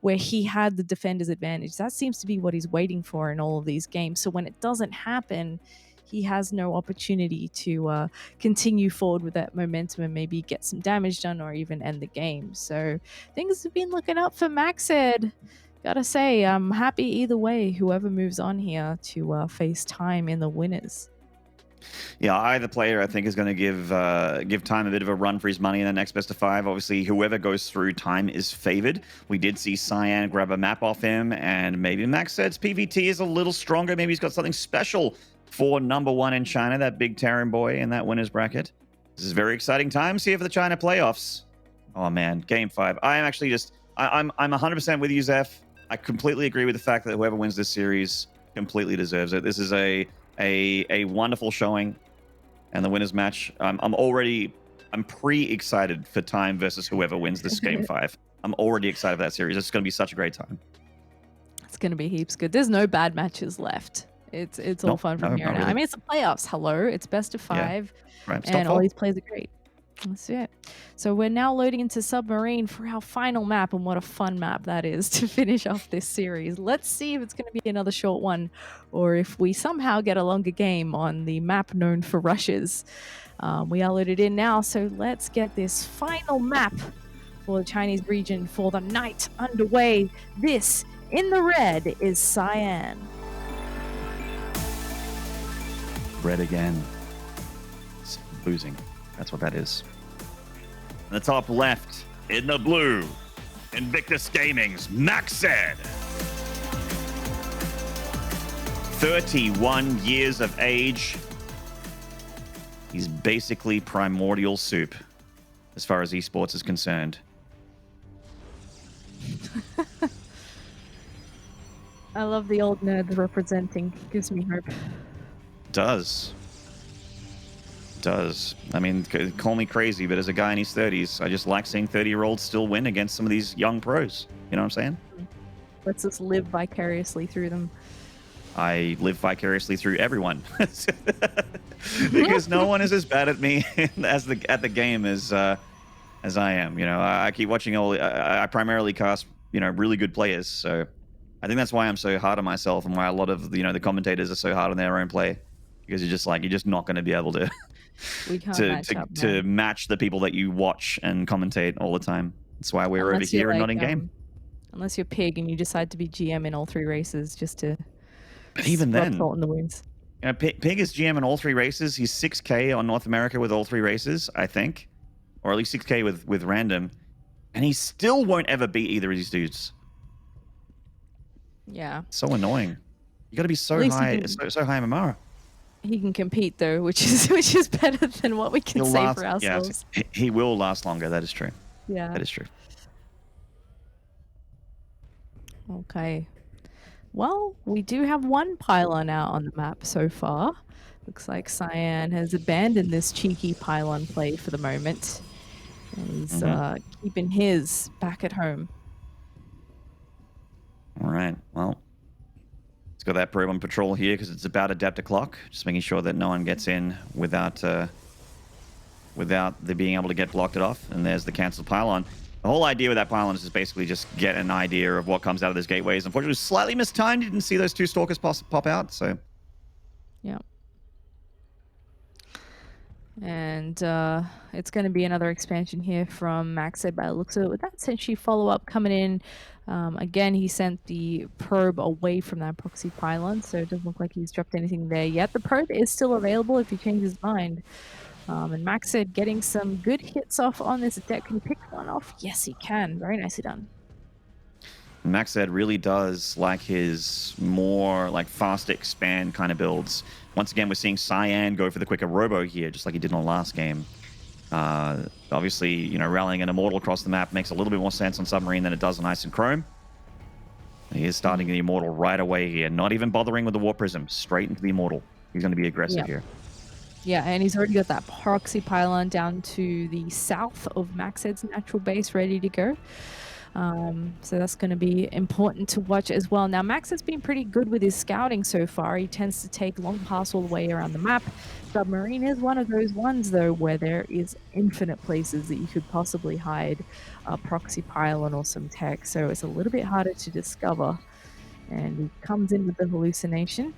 where he had the defender's advantage. That seems to be what he's waiting for in all of these games. So when it doesn't happen, he has no opportunity to continue forward with that momentum and maybe get some damage done or even end the game. So things have been looking up for MacSed. Gotta say, I'm happy either way, whoever moves on here to face Time in the winners. Yeah, either player, I think, is going to give Time a bit of a run for his money in the next best of 5. Obviously, whoever goes through, Time is favored. We did see Cyan grab a map off him, and maybe MacSed's PVT is a little stronger. Maybe he's got something special for #1 in China, that big Terran boy in that winner's bracket. This is very exciting times here for the China playoffs. Oh, man, Game 5. I am actually I'm 100% with you, Zeph. I completely agree with the fact that whoever wins this series completely deserves it. This is a wonderful showing, and the winners match. I'm pre-excited for Time versus whoever wins this Game 5. I'm already excited for that series. It's going to be such a great time. It's going to be heaps good. There's no bad matches left. It's all fun from here on out. Really. I mean, it's the playoffs. Hello, it's best of 5, right. And all these plays are great. That's it. So we're now loading into Submarine for our final map, and what a fun map that is to finish off this series. Let's see if it's going to be another short one, or if we somehow get a longer game on the map known for rushes. We are loaded in now, so let's get this final map for the Chinese region for the night underway. This, in the red, is Cyan. Red again. It's losing. That's what that is. In the top left, in the blue, Invictus Gaming's MacSed. 31 years of age. He's basically primordial soup. as far as esports is concerned. I love the old nerds representing. Gives me hope. Does. I mean, call me crazy, but as a guy in his 30s, I just like seeing 30-year-olds still win against some of these young pros. You know what I'm saying? Let's just live vicariously through them. I live vicariously through everyone because no one is as bad at me at the game as I am. You know, I keep watching I primarily cast, you know, really good players. So I think that's why I'm so hard on myself, and why a lot of, you know, the commentators are so hard on their own play, because you're just not going to be able to We can't to match the people that you watch and commentate all the time. That's why we're over Unless you're here and not like, in game. Unless you're Pig and you decide to be GM in all 3 races just to But even rub then, salt in the wounds. you know, Pig is GM in all 3 races. He's 6K on North America with all 3 races, I think, or at least 6K with random, and he still won't ever beat either of these dudes. Yeah. So annoying. You got to be so least he high, can- so high MMR. He can compete though, which is better than what we can say for ourselves. Yeah, he will last longer. That is true. Yeah. That is true. Okay. Well, we do have one pylon out on the map so far. Looks like Cyan has abandoned this cheeky pylon play for the moment. And he's keeping his back at home. All right. Well, let's got that probe on patrol here because it's about adept o'clock. Just making sure that no one gets in without the being able to get blocked it off. And there's the cancelled pylon. The whole idea with that pylon is just basically just get an idea of what comes out of those gateways. Unfortunately, it was slightly mistimed. You didn't see those 2 stalkers pop out, so... Yeah. And it's going to be another expansion here from MacSed by the looks of it. With that Senshi follow-up coming in, again, he sent the probe away from that proxy pylon, so it doesn't look like he's dropped anything there yet. The probe is still available if he changes his mind. And MacSed getting some good hits off on this deck. Can he pick one off? Yes, he can. Very nicely done. MacSed really does like his more like fast expand kind of builds. Once again, we're seeing Cyan go for the quicker robo here, just like he did in the last game. Obviously, you know, rallying an Immortal across the map makes a little bit more sense on Submarine than it does on Ice and Chrome. He is starting the Immortal right away here, not even bothering with the Warp Prism, straight into the Immortal. He's going to be aggressive here. Yeah, and he's already got that proxy pylon down to the south of MacSed's natural base ready to go. So that's going to be important to watch as well. Now, Max has been pretty good with his scouting so far. He tends to take long pass all the way around the map. Submarine is one of those ones, though, where there is infinite places that you could possibly hide a proxy pylon or some tech. So it's a little bit harder to discover. And he comes in with the hallucination.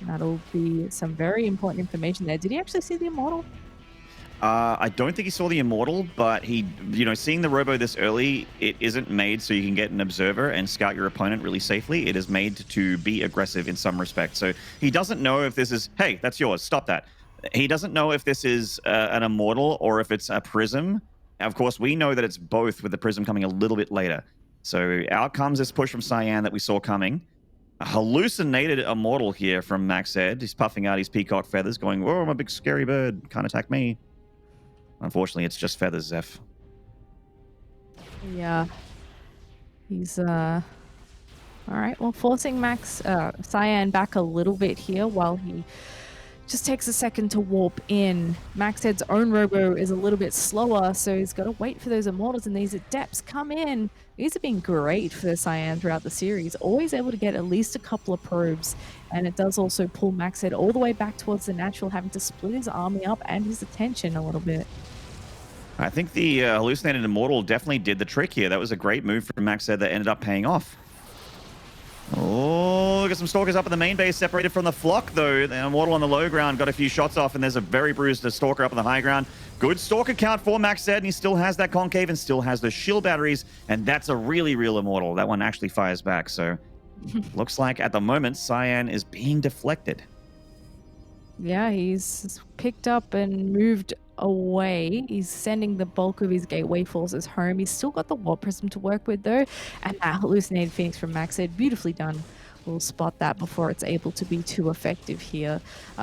That'll be some very important information there. Did he actually see the Immortal? I don't think he saw the Immortal, but he, you know, seeing the Robo this early, it isn't made so you can get an observer and scout your opponent really safely. It is made to be aggressive in some respect. So he doesn't know if this is, hey, that's yours, stop that. He doesn't know if this is an Immortal or if it's a Prism. Of course, we know that it's both, with the Prism coming a little bit later. So out comes this push from Cyan that we saw coming. A hallucinated Immortal here from MacSed. He's puffing out his peacock feathers, going, "Oh, I'm a big scary bird. Can't attack me." Unfortunately, it's just feathers, Zeph. Yeah. He's, all right, well, forcing Cyan back a little bit here while he just takes a second to warp in. MacSed's own Robo is a little bit slower, so he's got to wait for those Immortals, and these Adepts come in. These have been great for Cyan throughout the series, always able to get at least a couple of probes, and it does also pull MacSed all the way back towards the natural, having to split his army up and his attention a little bit. I think the hallucinated Immortal definitely did the trick here. That was a great move from MacSed that ended up paying off. Oh, look at some Stalkers up in the main base, separated from the flock, though. The Immortal on the low ground got a few shots off, and there's a very bruised Stalker up on the high ground. Good Stalker count for MacSed, and he still has that Concave and still has the shield batteries, and that's a really real Immortal. That one actually fires back, so looks like at the moment, Cyan is being deflected. Yeah, he's picked up and moved away. He's sending the bulk of his gateway forces home. He's still got the Warp Prism to work with, though, and that hallucinated Phoenix from MacSed, beautifully done. We'll spot that before it's able to be too effective here.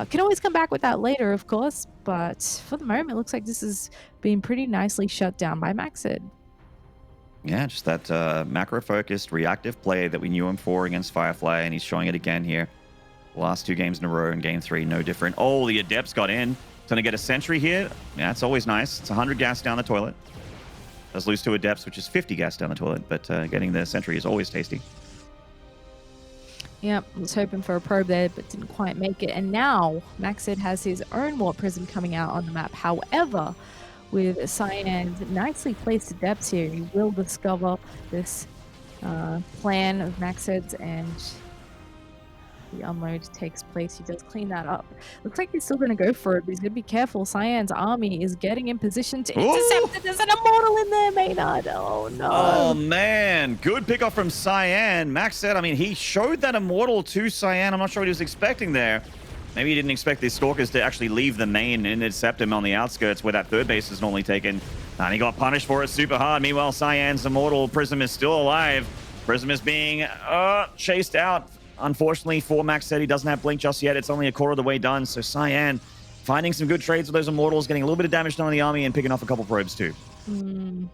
Can always come back with that later, of course, but for the moment, it looks like this has been pretty nicely shut down by MacSed. Yeah, just that macro-focused, reactive play that we knew him for against Firefly, and he's showing it again here. Last 2 games in a row, and game 3, no different. Oh, the Adepts got in. Going to get a Sentry here. Yeah, it's always nice. It's 100 gas down the toilet. Does lose to Adepts, which is 50 gas down the toilet, but getting the Sentry is always tasty. Yep, was hoping for a probe there, but didn't quite make it. And now, MacSed has his own Warp Prism coming out on the map. However, with Cyan's nicely placed Adepts here, he will discover this plan of MacSed's, and the unload takes place. He does clean that up. Looks like he's still going to go for it, but he's going to be careful. Cyan's army is getting in position to intercept it. There's an Immortal in there, Maynard. Oh, no. Oh, man. Good pickoff from Cyan. MacSed, I mean, he showed that Immortal to Cyan. I'm not sure what he was expecting there. Maybe he didn't expect these Stalkers to actually leave the main and intercept him on the outskirts where that third base is normally taken. And he got punished for it super hard. Meanwhile, Cyan's Immortal Prism is still alive. Prism is being chased out. Unfortunately for MacSed, he doesn't have Blink just yet. It's only a quarter of the way done. So Cyan finding some good trades with those Immortals, getting a little bit of damage done on the army, and picking off a couple probes too. I'm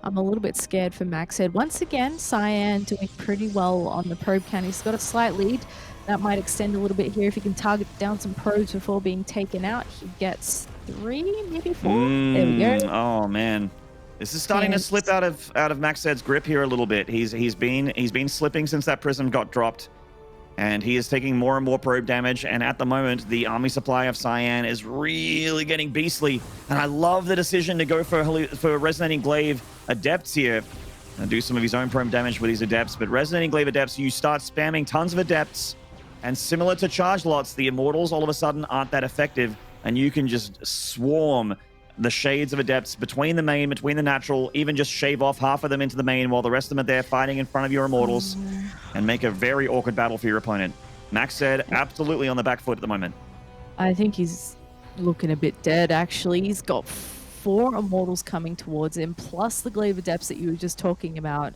a little bit scared for MacSed. Once again, Cyan doing pretty well on the probe count. He's got a slight lead. That might extend a little bit here if he can target down some probes before being taken out. He gets 3, maybe 4. There we go. Oh man, this is starting to slip out of MacSed's grip here a little bit. He's been slipping since that Prism got dropped, and he is taking more and more probe damage. And at the moment, the army supply of Cyan is really getting beastly. And I love the decision to go for Resonating Glaive Adepts here and do some of his own probe damage with his Adepts. But Resonating Glaive Adepts, you start spamming tons of Adepts. And similar to charge lots, the Immortals all of a sudden aren't that effective, and you can just swarm the shades of Adepts between the main, between the natural, even just shave off half of them into the main while the rest of them are there fighting in front of your Immortals, and make a very awkward battle for your opponent. MacSed absolutely on the back foot at the moment. I think he's looking a bit dead, actually. He's got 4 Immortals coming towards him, plus the Glaive Adepts that you were just talking about.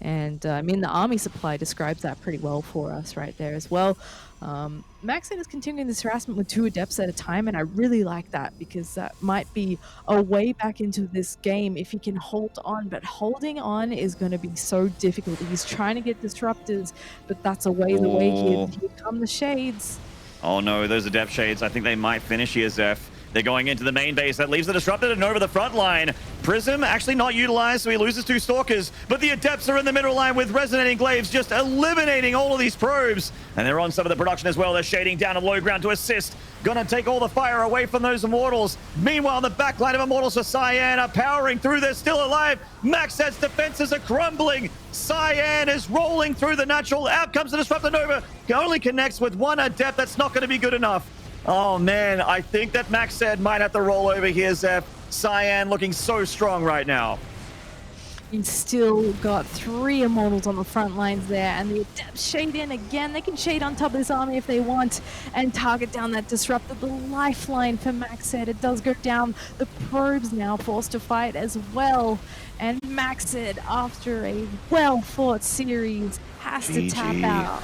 And I mean, the army supply describes that pretty well for us right there as well. MacSed is continuing this harassment with 2 Adepts at a time, and I really like that because that might be a way back into this game if he can hold on. But holding on is going to be so difficult. He's trying to get disruptors, but that's the way here come the shades. Oh no, those Adept shades, I think they might finish here, Zeph. They're going into the main base. That leaves the Disruptor and over the front line. Prism actually not utilized, so he loses 2 Stalkers. But the Adepts are in the middle line with Resonating Glaives, just eliminating all of these probes. And they're on some of the production as well. They're shading down to low ground to assist. Gonna take all the fire away from those Immortals. Meanwhile, the backline of Immortals for Cyan are powering through. They're still alive. MacSed's defenses are crumbling. Cyan is rolling through the natural. Out comes the Disruptor Nova. He only connects with 1 Adept. That's not going to be good enough. Oh man, I think that MacSed might have to roll over here, Zeph. Cyan looking so strong right now. He's still got 3 Immortals on the front lines there, and the Adepts shade in again. They can shade on top of this army if they want and target down that Disruptor. The lifeline for MacSed, it does go down. The probes now forced to fight as well. And MacSed, after a well-fought series, has to tap out.